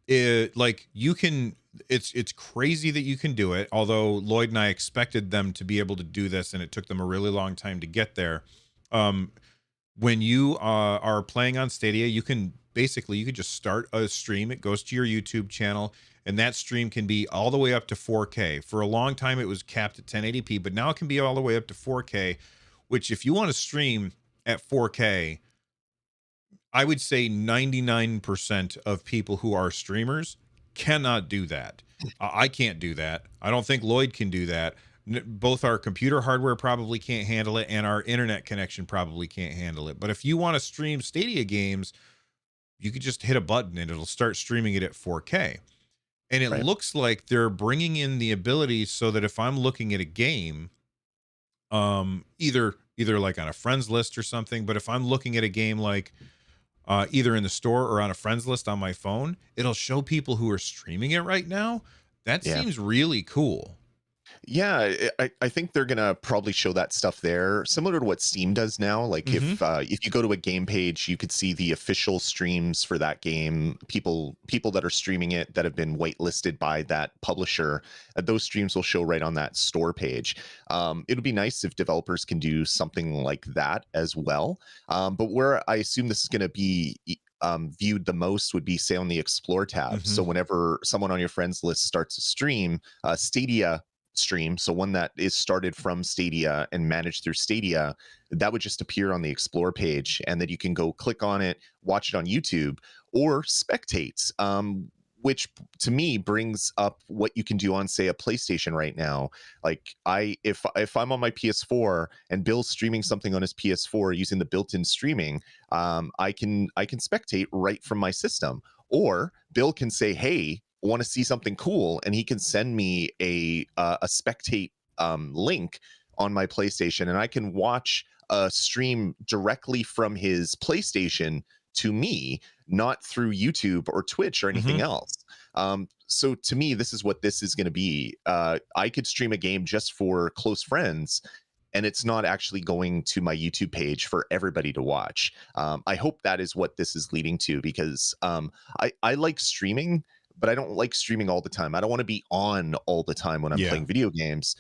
it like you can it's crazy that you can do it, although Lloyd and I expected them to be able to do this and it took them a really long time to get there. Um when you are playing on Stadia, you can basically you could just start a stream. It goes to your YouTube channel, and that stream can be all the way up to 4K. For a long time, it was capped at 1080p, but now it can be all the way up to 4K. Which, if you want to stream at 4K, I would say 99% of people who are streamers cannot do that. I can't do that. I don't think Lloyd can do that. Both our computer hardware probably can't handle it, and our internet connection probably can't handle it. But if you want to stream Stadia games, you could just hit a button and it'll start streaming it at 4K. And it Right. looks like they're bringing in the ability so that if I'm looking at a game, either like on a friends list or something, but if I'm looking at a game like either in the store or on a friends list on my phone, it'll show people who are streaming it right now. That Yeah. seems really cool. Yeah, I think they're gonna probably show that stuff there, similar to what Steam does now. Like Hmm. if you go to a game page, you could see the official streams for that game. People that are streaming it that have been waitlisted by that publisher. Those streams will show right on that store page. It would be nice if developers can do something like that as well. But where I assume this is going to be viewed the most would be, say, on the Explore tab. Hmm. So whenever someone on your friends list starts a stream, Stadia stream, so one that is started from Stadia and managed through Stadia, that would just appear on the Explore page, and then you can go click on it, watch it on YouTube, or spectate. Which to me brings up what you can do on, say, a PlayStation right now. Like if I'm on my PS4 and Bill's streaming something on his PS4 using the built-in streaming, I can spectate right from my system. Or Bill can say, "Hey, want to see something cool," and he can send me a spectate link on my PlayStation, and I can watch a stream directly from his PlayStation to me, not through YouTube or Twitch or anything Hmm. else. So to me, this is what this is going to be. I could stream a game just for close friends, and it's not actually going to my YouTube page for everybody to watch. I hope that is what this is leading to, because I like streaming, but I don't like streaming all the time. I don't want to be on all the time when I'm Yeah. playing video games.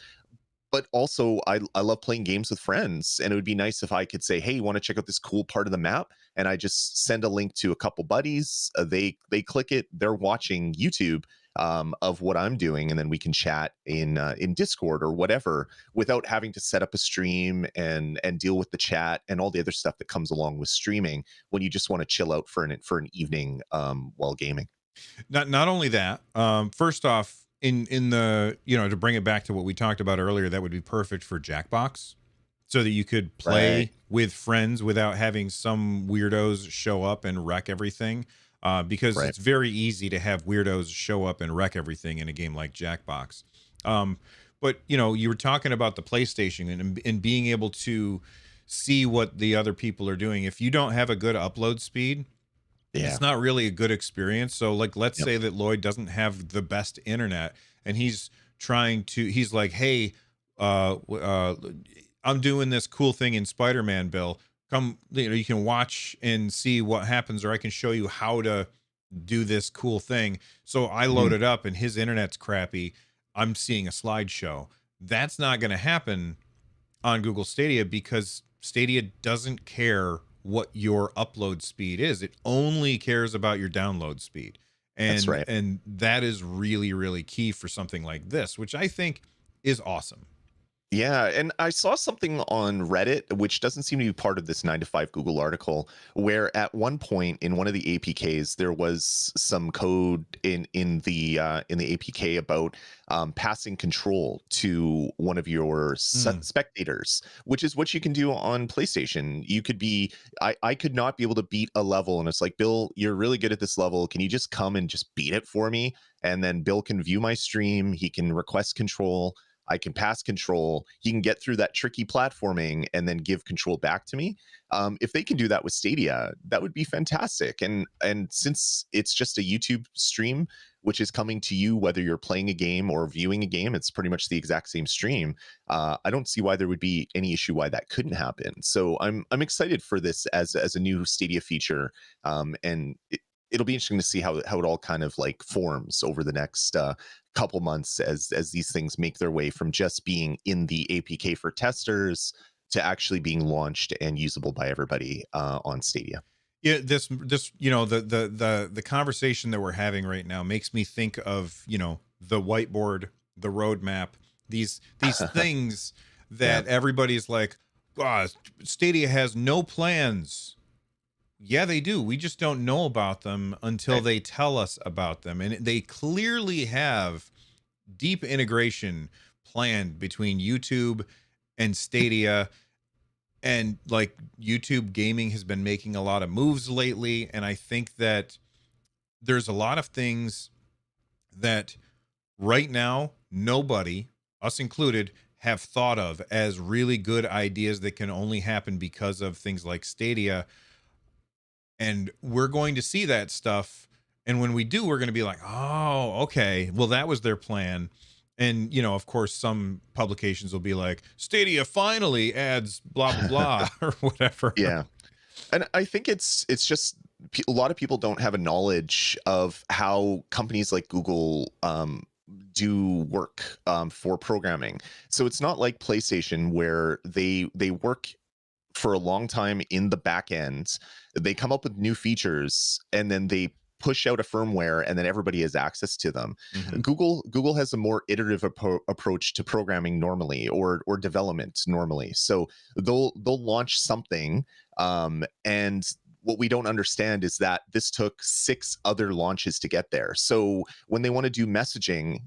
But also, I love playing games with friends, and it would be nice if I could say, "Hey, you want to check out this cool part of the map?" And I just send a link to a couple buddies. They click it. They're watching YouTube of what I'm doing, and then we can chat in Discord or whatever, without having to set up a stream and deal with the chat and all the other stuff that comes along with streaming when you just want to chill out for an evening while gaming. Not only that, first off, in the to bring it back to what we talked about earlier, that would be perfect for Jackbox, so that you could Right. play with friends without having some weirdos show up and wreck everything. Because Right. it's very easy to have weirdos show up and wreck everything in a game like Jackbox. Um, but you were talking about the PlayStation and being able to see what the other people are doing. If you don't have a good upload speed, Yeah. it's not really a good experience. So like let's Yep. say that Lloyd doesn't have the best internet and he's like, "Hey, I'm doing this cool thing in Spider-Man, Bill. Come, you can watch and see what happens, or I can show you how to do this cool thing." So I load Mhm. it up and his internet's crappy. I'm seeing a slideshow. That's not going to happen on Google Stadia because Stadia doesn't care what your upload speed is. It only cares about your download speed. That's right. And that is really, really key for something like this, which I think is awesome. Yeah, and I saw something on Reddit, which doesn't seem to be part of this 9 to 5 Google article, where at one point in one of the APKs there was some code in the APK about passing control to one of your spectators, which is what you can do on PlayStation. You could be, I could not be able to beat a level, and it's like, Bill, you're really good at this level. Can you just come and just beat it for me? And then Bill can view my stream. He can request control. I can pass control. He can get through that tricky platforming and then give control back to me. If they can do that with Stadia, that would be fantastic. And since it's just a YouTube stream, which is coming to you whether you're playing a game or viewing a game, it's pretty much the exact same stream. I don't see why there would be any issue why that couldn't happen. So I'm excited for this as a new Stadia feature, and it'll be interesting to see how it all kind of like forms over the next couple months as these things make their way from just being in the APK for testers to actually being launched and usable by everybody on Stadia. Yeah, this the conversation that we're having right now makes me think of the whiteboard, the roadmap, these things that everybody's like, "God, Stadia has no plans." Yeah, they do. We just don't know about them until they tell us about them. And they clearly have deep integration planned between YouTube and Stadia. And like YouTube gaming has been making a lot of moves lately. And I think that there's a lot of things that right now, nobody, us included, have thought of as really good ideas that can only happen because of things like Stadia. And we're going to see that stuff. And when we do, we're going to be like, oh, okay, well, that was their plan. And, of course, some publications will be like, Stadia finally adds blah, blah, blah, or whatever. Yeah. And I think it's just a lot of people don't have a knowledge of how companies like Google do work for programming. So it's not like PlayStation where they work for a long time in the back end. They come up with new features and then they push out a firmware and then everybody has access to them. Mhm. Google has a more iterative approach to programming normally, or development normally. So they'll launch something, and what we don't understand is that this took 6 other launches to get there. So when they want to do messaging,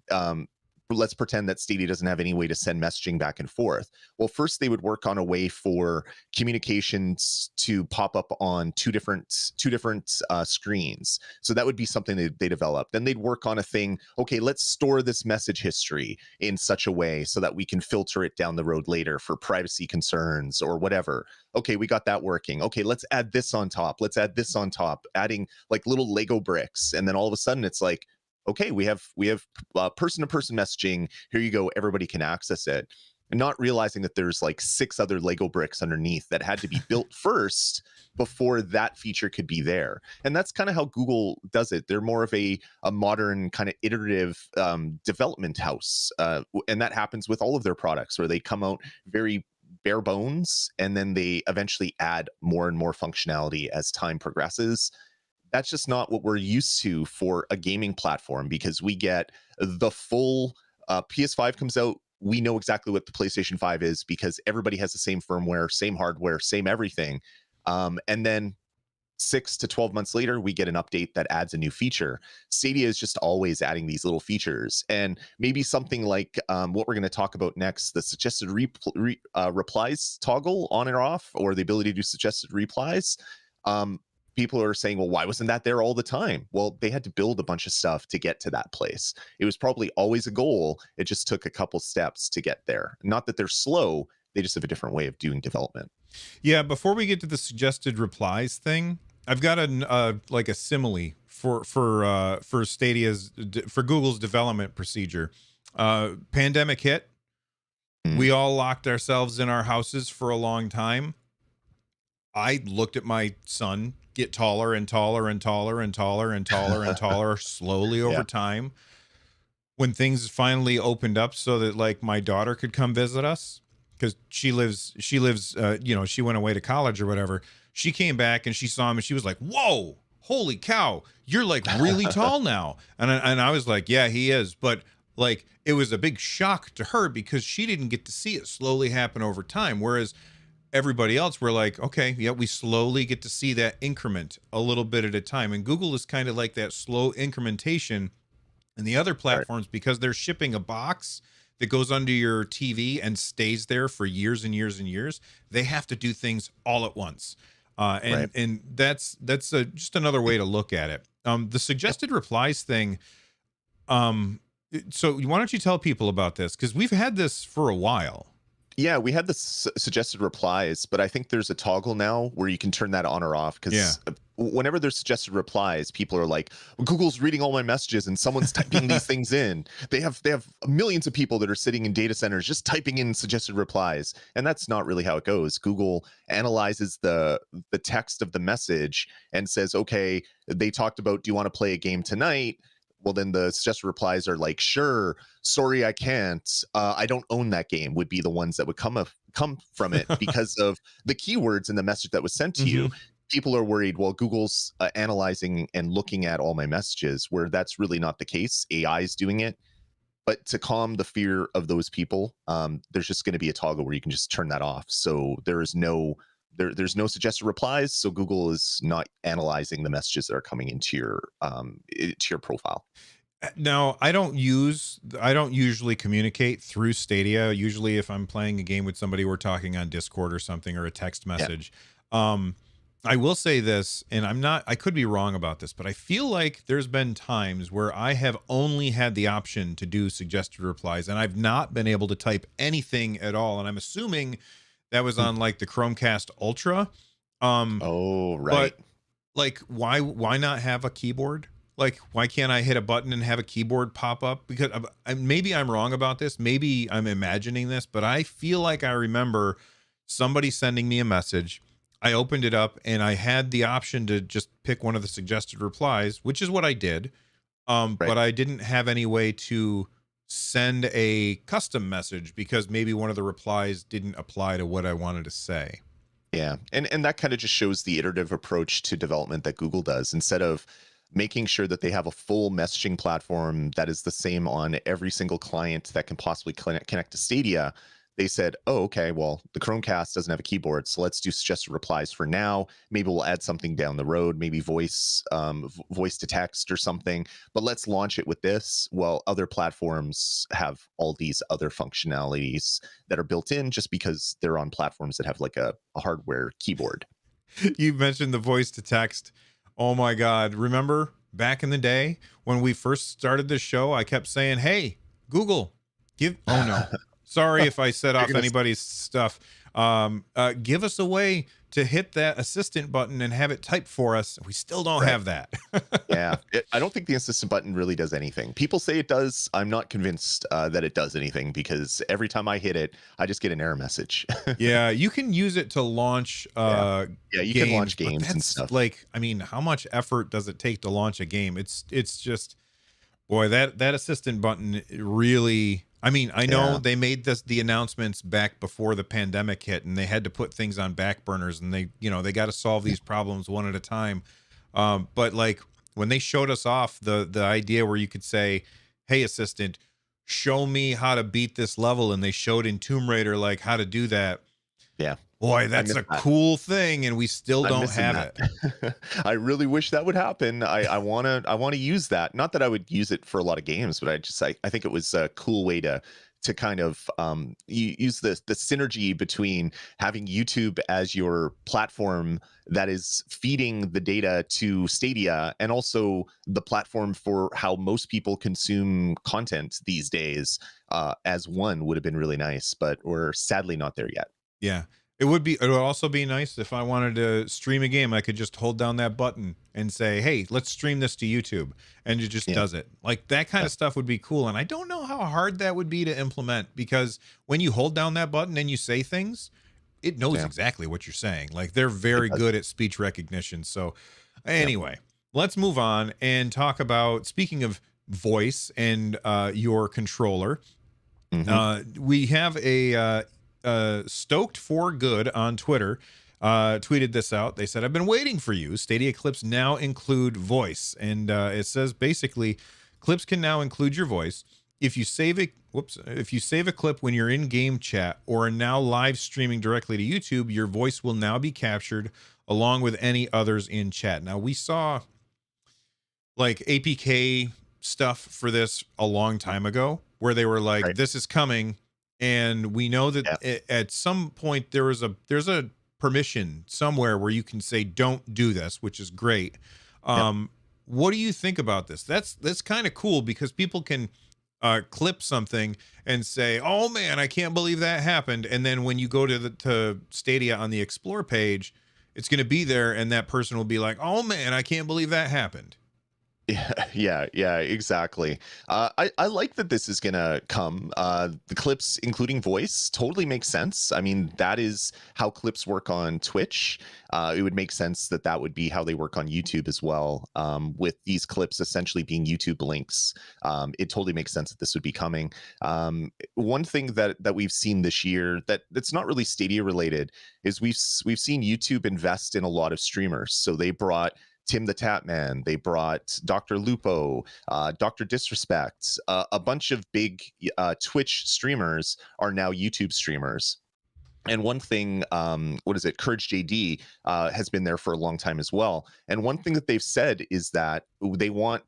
let's pretend that Stadia doesn't have any way to send messaging back and forth. Well, first they would work on a way for communications to pop up on two different screens. So that would be something they develop. Then they'd work on a thing. Okay, let's store this message history in such a way so that we can filter it down the road later for privacy concerns or whatever. Okay, we got that working. Okay, let's add this on top. Let's add this on top, adding like little Lego bricks. And then all of a sudden it's like, okay, we have person-to-person messaging. Here you go. Everybody can access it. And not realizing that there's like 6 other Lego bricks underneath that had to be built first before that feature could be there. And that's kind of how Google does it. They're more of a modern kind of iterative development house. And that happens with all of their products, where they come out very bare bones and then they eventually add more and more functionality as time progresses. That's just not what we're used to for a gaming platform, because we get the full PS5 comes out. We know exactly what the PlayStation 5 is because everybody has the same firmware, same hardware, same everything. And then 6 to 12 months later, we get an update that adds a new feature. Stadia is just always adding these little features. And maybe something like what we're going to talk about next, the suggested replies toggle on and off, or the ability to do suggested replies. People are saying, well, why wasn't that there all the time? Well, they had to build a bunch of stuff to get to that place. It was probably always a goal. It just took a couple steps to get there. Not that they're slow. They just have a different way of doing development. Yeah. Before we get to the suggested replies thing, I've got a simile for Stadia's, for Google's development procedure. Pandemic hit. We all locked ourselves in our houses for a long time. I looked at my son get taller and taller and taller and taller and taller and taller slowly over time. When things finally opened up so that like my daughter could come visit us, because she lives, she went away to college or whatever. she came back and she saw him and she was like, whoa, holy cow, you're like really tall now. And I was like, yeah, he is. But like, it was a big shock to her because she didn't get to see it slowly happen over time. Whereas everybody else were like, okay, yeah, we slowly get to see that increment a little bit at a time. And Google is kind of like that slow incrementation. And the other platforms, because they're shipping a box that goes under your TV and stays there for years and years and years, they have to do things all at once. And that's just another way to look at it. The suggested replies thing. So why don't you tell people about this? Because we've had this for a while. Yeah, we had the suggested replies, but I think there's a toggle now where you can turn that on or off. Because whenever there's suggested replies, people are like, Google's reading all my messages and someone's typing these things in. They have millions of people that are sitting in data centers just typing in suggested replies, and that's not really how it goes. Google analyzes the text of the message and says, okay, they talked about, do you want to play a game tonight? Well, then the suggested replies are like, sure, sorry, I can't. I don't own that game would be the ones that would come from it because of the keywords in the message that was sent to you. People are worried, well, Google's analyzing and looking at all my messages, where that's really not the case. AI is doing it. But to calm the fear of those people, there's just going to be a toggle where you can just turn that off. So there's no suggested replies, so Google is not analyzing the messages that are coming into your profile. Now, I don't usually communicate through Stadia. Usually if I'm playing a game with somebody, we're talking on Discord or something, or a text message. I will say this, and I could be wrong about this, but I feel like there's been times where I have only had the option to do suggested replies and I've not been able to type anything at all. And I'm assuming that was on like the Chromecast Ultra. But like, why not have a keyboard? Like, why can't I hit a button and have a keyboard pop up? Because maybe I'm wrong about this. Maybe I'm imagining this, but I feel like I remember somebody sending me a message. I opened it up and I had the option to just pick one of the suggested replies, which is what I did. But I didn't have any way to send a custom message because maybe one of the replies didn't apply to what I wanted to say. Yeah. And that kind of just shows the iterative approach to development that Google does. Instead of making sure that they have a full messaging platform that is the same on every single client that can possibly connect to Stadia, they said, oh, okay, well, the Chromecast doesn't have a keyboard, so let's do suggested replies for now. Maybe we'll add something down the road, maybe voice to text or something, but let's launch it with this. Well, other platforms have all these other functionalities that are built in just because they're on platforms that have like a hardware keyboard. You mentioned the voice to text. Oh my God. Remember back in the day when we first started this show, I kept saying, hey, Google, oh no. Sorry if I set off anybody's stuff. Give us a way to hit that assistant button and have it type for us. We still don't have that. Yeah, I don't think the assistant button really does anything. People say it does. I'm not convinced that it does anything because every time I hit it, I just get an error message. Yeah, you can use it to launch you games, can launch games and stuff. Like, I mean, how much effort does it take to launch a game? It's just, boy, that assistant button really... I mean, I know they made the announcements back before the pandemic hit and they had to put things on back burners and they got to solve these problems one at a time. But like when they showed us off the idea where you could say, hey, assistant, show me how to beat this level. And they showed in Tomb Raider, like how to do that. Yeah. Boy, that's a cool thing, and we still don't have it. I really wish that would happen. I wanna use that. Not that I would use it for a lot of games, but I think it was a cool way to kind of use the synergy between having YouTube as your platform that is feeding the data to Stadia and also the platform for how most people consume content these days as one would have been really nice, but we're sadly not there yet. Yeah. It would also be nice if I wanted to stream a game, I could just hold down that button and say, hey, let's stream this to YouTube. And it just does it. Like that kind of stuff would be cool. And I don't know how hard that would be to implement because when you hold down that button and you say things, it knows exactly what you're saying. Like they're very good at speech recognition. So anyway, let's move on and talk about, speaking of voice and your controller, we have a... Stoked for Good on Twitter tweeted this out. They said, "I've been waiting for you. Stadia clips now include voice." And it says basically, clips can now include your voice. If you save a clip when you're in game chat or are now live streaming directly to YouTube, your voice will now be captured along with any others in chat. Now, we saw like APK stuff for this a long time ago where they were like, Right. this is coming, and we know that at some point there's a permission somewhere where you can say don't do this, which is great. What do you think about this? That's kind of cool because people can clip something and say, oh man, I can't believe that happened, and then when you go to Stadia on the explore page, it's going to be there and that person will be like, oh man, I can't believe that happened. Yeah, exactly. I like that this is gonna come. The clips, including voice, totally makes sense. I mean, that is how clips work on Twitch. It would make sense that that would be how they work on YouTube as well. With these clips essentially being YouTube links, it totally makes sense that this would be coming. One thing that we've seen this year that's not really Stadia related is we've seen YouTube invest in a lot of streamers. So they brought Tim the Tatman, they brought Dr. Lupo, Dr. Disrespect, a bunch of big Twitch streamers are now YouTube streamers. And one thing, Courage JD has been there for a long time as well. And one thing that they've said is that they want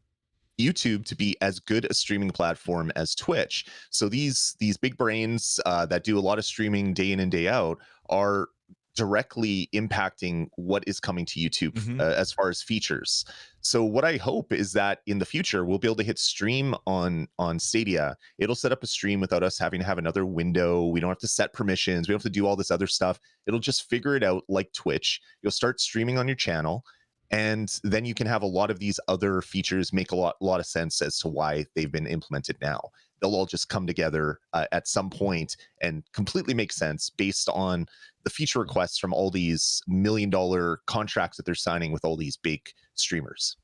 YouTube to be as good a streaming platform as Twitch. So these big brains that do a lot of streaming day in and day out are directly impacting what is coming to YouTube as far as features. So what I hope is that in the future we'll be able to hit stream on Stadia. It'll set up a stream without us having to have another window. We don't have to set permissions. We don't have to do all this other stuff. It'll just figure it out like Twitch. You'll start streaming on your channel, and then you can have a lot of these other features make a lot of sense as to why they've been implemented now. They'll all just come together at some point and completely make sense based on the feature requests from all these $1 million contracts that they're signing with all these big streamers.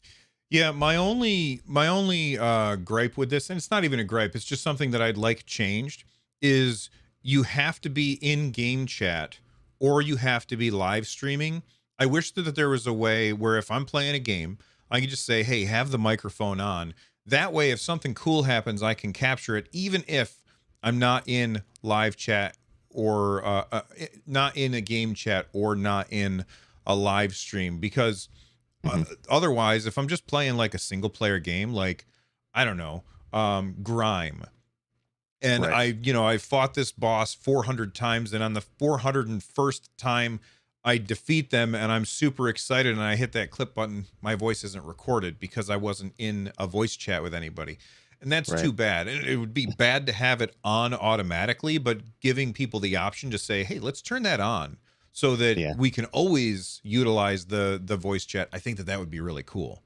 Yeah, my only gripe with this, and it's not even a gripe, it's just something that I'd like changed, is you have to be in game chat or you have to be live streaming. I wish that there was a way where if I'm playing a game, I can just say, hey, have the microphone on. That way, if something cool happens, I can capture it, even if I'm not in live chat or not in a game chat or not in a live stream. Because otherwise, if I'm just playing like a single player game, like, I don't know, Grime, and I fought this boss 400 times, and on the 401st time I defeat them and I'm super excited and I hit that clip button, my voice isn't recorded because I wasn't in a voice chat with anybody. And that's too bad. It would be bad to have it on automatically, but giving people the option to say, hey, let's turn that on so that we can always utilize the voice chat. I think that would be really cool.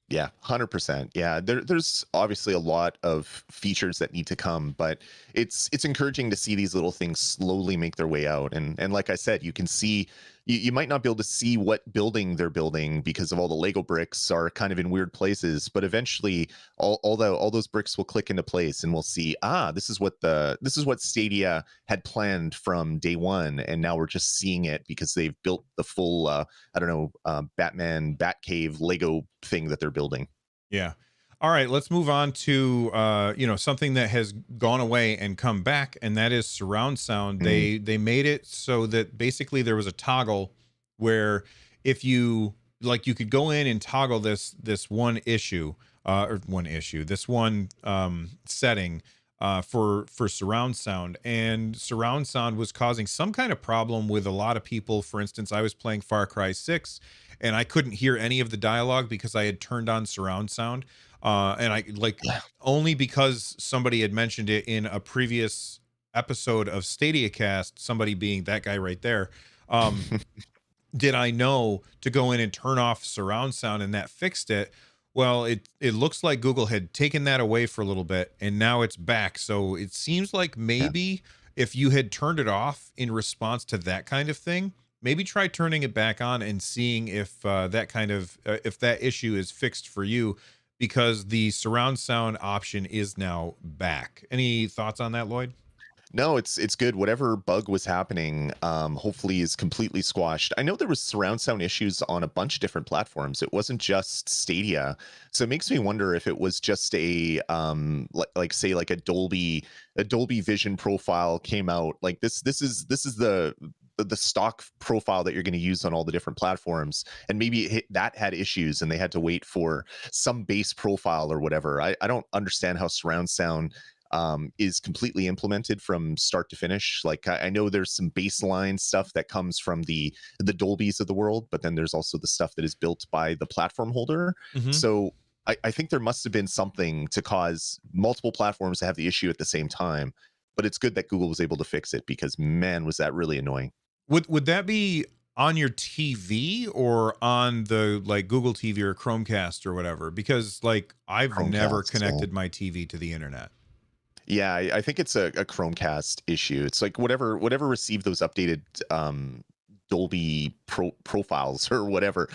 Yeah, 100%. Yeah, there's obviously a lot of features that need to come, but it's encouraging to see these little things slowly make their way out. And like I said, you can see you might not be able to see what building they're building because of all the Lego bricks are kind of in weird places, but eventually all those bricks will click into place and we'll see, this is what Stadia had planned from day one, and now we're just seeing it because they've built the full Batman Batcave Lego thing that they're building. Yeah. All right, let's move on to something that has gone away and come back, and that is surround sound. They made it so that basically there was a toggle where if you could go in and toggle this one setting for surround sound, and surround sound was causing some kind of problem with a lot of people. For instance, I was playing Far Cry 6 and I couldn't hear any of the dialogue because I had turned on surround sound. And I only because somebody had mentioned it in a previous episode of Stadiacast, somebody being that guy right there, did I know to go in and turn off surround sound, and that fixed it. Well, it looks like Google had taken that away for a little bit and now it's back. So it seems like maybe if you had turned it off in response to that kind of thing, maybe try turning it back on and seeing if if that issue is fixed for you, because the surround sound option is now back. Any thoughts on that, Lloyd? No, it's good. Whatever bug was happening, hopefully is completely squashed. I know there was surround sound issues on a bunch of different platforms. It wasn't just Stadia, so it makes me wonder if it was just a like say like a Dolby Vision profile came out. Like this is the stock profile that you're going to use on all the different platforms, and maybe that had issues and they had to wait for some base profile or whatever. I don't understand how surround sound is completely implemented from start to finish. Like I know there's some baseline stuff that comes from the Dolbys of the world, but then there's also the stuff that is built by the platform holder. Mm-hmm. So I think there must have been something to cause multiple platforms to have the issue at the same time. But it's good that Google was able to fix it, because man, was that really annoying. Would that be on your TV or on the like Google TV or Chromecast or whatever? Because like I've never Chromecast, so. connected my TV to the internet. Yeah, I think it's a Chromecast issue. It's like whatever received those updated Dolby profiles or whatever.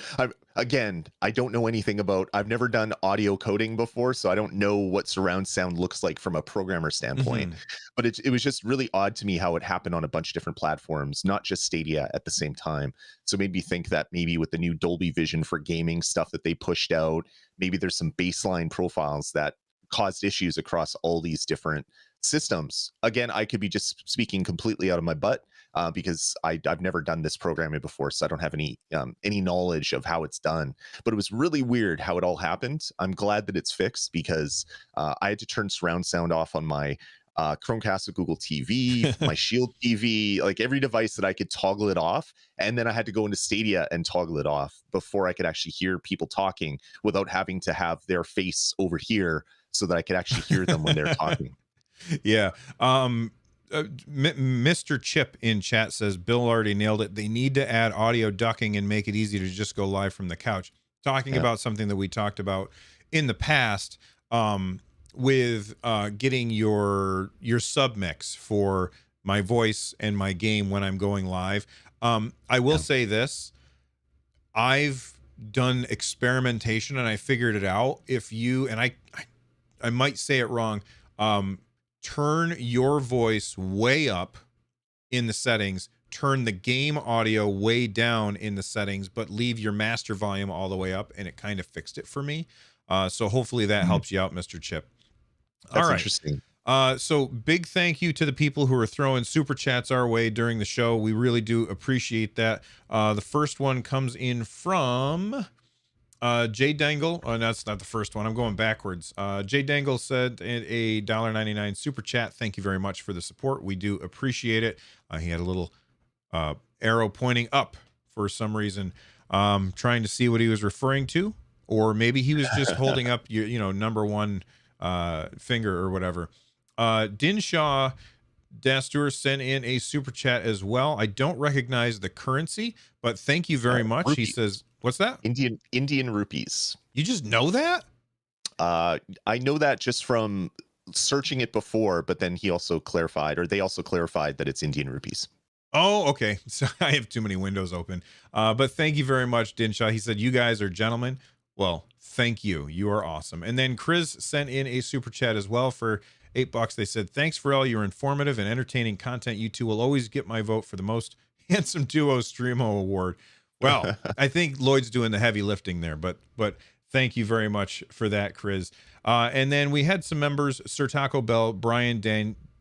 Again, I don't know anything about. I've never done audio coding before, so I don't know what surround sound looks like from a programmer standpoint. Mhm. But it was just really odd to me how it happened on a bunch of different platforms, not just Stadia at the same time. So made me think that maybe with the new Dolby Vision for gaming stuff that they pushed out, maybe there's some baseline profiles that caused issues across all these different systems. Again, I could be just speaking completely out of my butt, because I've never done this programming before, so I don't have any knowledge of how it's done. But it was really weird how it all happened. I'm glad that it's fixed, because I had to turn surround sound off on my Chromecast with Google TV, my Shield TV, like every device that I could toggle it off. And then I had to go into Stadia and toggle it off before I could actually hear people talking without having to have their face over here so that I could actually hear them when they're talking. Yeah. Mr. Chip in chat says Bill already nailed it. They need to add audio ducking and make it easy to just go live from the couch. Talking about something that we talked about in the past, with getting your sub mix for my voice and my game when I'm going live. I will say this. I've done experimentation and I figured it out. If you, and I might say it wrong, turn your voice way up in the settings, turn the game audio way down in the settings, but leave your master volume all the way up, and it kind of fixed it for me. So hopefully that helps you out, Mr. Chip. That's all right. Interesting. So big thank you to the people who are throwing super chats our way during the show. We really do appreciate that. The first one comes in from Jay Dangle. Oh, no, that's not the first one. I'm going backwards. Jay Dangle said a $1.99 super chat. Thank you very much for the support. We do appreciate it. He had a little arrow pointing up for some reason, trying to see what he was referring to, or maybe he was just holding up your, number one finger or whatever. Dinshaw Dastur sent in a super chat as well. I don't recognize the currency, but thank you very much. Rupee. He says, what's that? Indian rupees. You just know that? I know that just from searching it before, but then he also clarified, or they also clarified, that it's Indian rupees. Oh, okay. So I have too many windows open. But thank you very much, Dinshaw. He said, you guys are gentlemen. Well, thank you. You are awesome. And then Chris sent in a super chat as well for $8. They said, thanks for all your informative and entertaining content. You two will always get my vote for the most handsome duo Streamo award. Well, I think Lloyd's doing the heavy lifting there, but thank you very much for that, Chris. And then we had some members, Sir Taco Bell, Brian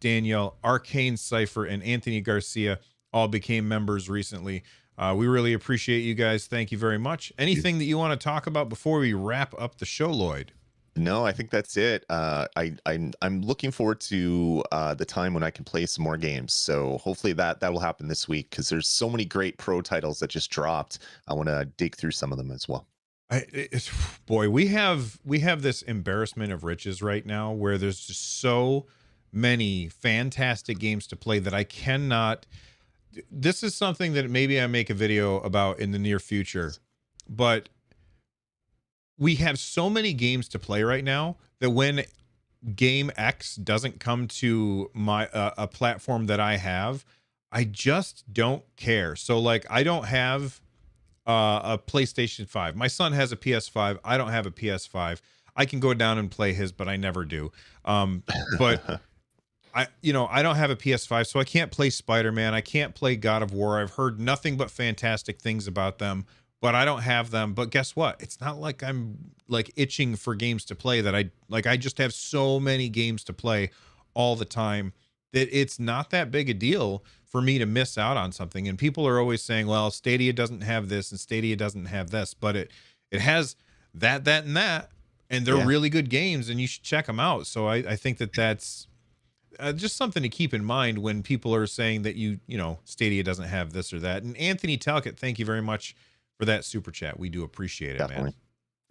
Danielle, Arcane Cypher, and Anthony Garcia all became members recently. We really appreciate you guys. Thank you very much. Anything that you want to talk about before we wrap up the show, Lloyd? No, I think that's it. I'm looking forward to the time when I can play some more games. So hopefully that will happen this week, because there's so many great pro titles that just dropped. I want to dig through some of them as well. Boy, we have this embarrassment of riches right now, where there's just so many fantastic games to play that I cannot. This is something that maybe I make a video about in the near future, but we have so many games to play right now that when Game X doesn't come to my a platform that I have, I just don't care. So like, I don't have a PlayStation 5. My son has a PS5. I don't have a PS5. I can go down and play his, but I never do. But I don't have a PS5, so I can't play Spider-Man. I can't play God of War. I've heard nothing but fantastic things about them, but I don't have them. But guess what? It's not like I'm like itching for games to play that I just have so many games to play all the time that it's not that big a deal for me to miss out on something. And people are always saying, well, Stadia doesn't have this and Stadia doesn't have this, but it has that, and that, and they're really good games and you should check them out. So I think that's just something to keep in mind when people are saying that Stadia doesn't have this or that. And Anthony Talcott, thank you very much for that super chat. We do appreciate it, man.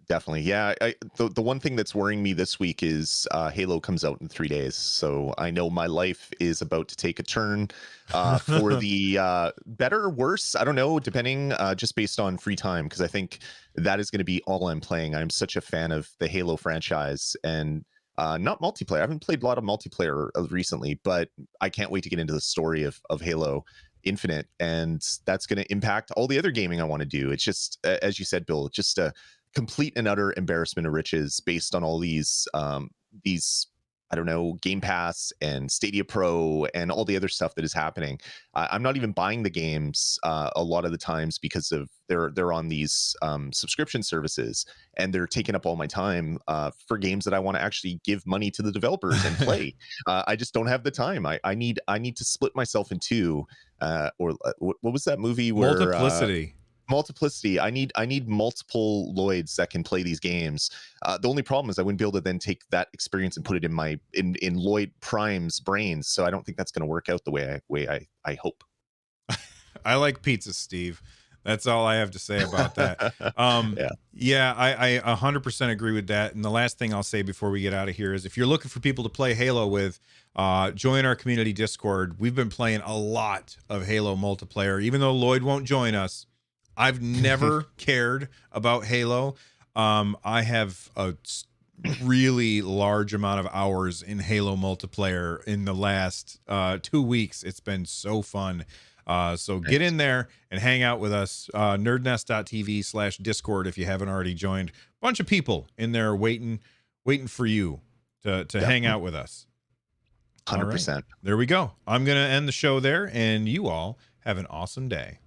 Definitely. Yeah. The one thing that's worrying me this week is Halo comes out in 3 days. So I know my life is about to take a turn for the better or worse. I don't know, depending just based on free time, because I think that is going to be all I'm playing. I'm such a fan of the Halo franchise and not multiplayer. I haven't played a lot of multiplayer recently, but I can't wait to get into the story of Halo Infinite. And that's going to impact all the other gaming I want to do. It's just, as you said, Bill, just a complete and utter embarrassment of riches based on all these I don't know, Game Pass and Stadia Pro and all the other stuff that is happening. I'm not even buying the games a lot of the times because of they're on these subscription services and they're taking up all my time for games that I want to actually give money to the developers and play. I just don't have the time. I need to split myself in two. What was that movie where Multiplicity. I need multiple Lloyds that can play these games. The only problem is I wouldn't be able to then take that experience and put it in Lloyd Prime's brains. So I don't think that's going to work out the way I hope. I like pizza, Steve. That's all I have to say about that. I 100% agree with that. And the last thing I'll say before we get out of here is if you're looking for people to play Halo with, join our community Discord. We've been playing a lot of Halo multiplayer, even though Lloyd won't join us. I've never cared about Halo. I have a really large amount of hours in Halo multiplayer in the last 2 weeks. It's been so fun. So get in there and hang out with us. Nerdnest.tv/Discord if you haven't already joined. Bunch of people in there waiting for you to hang out with us. 100%. Right. There we go. I'm going to end the show there, and you all have an awesome day.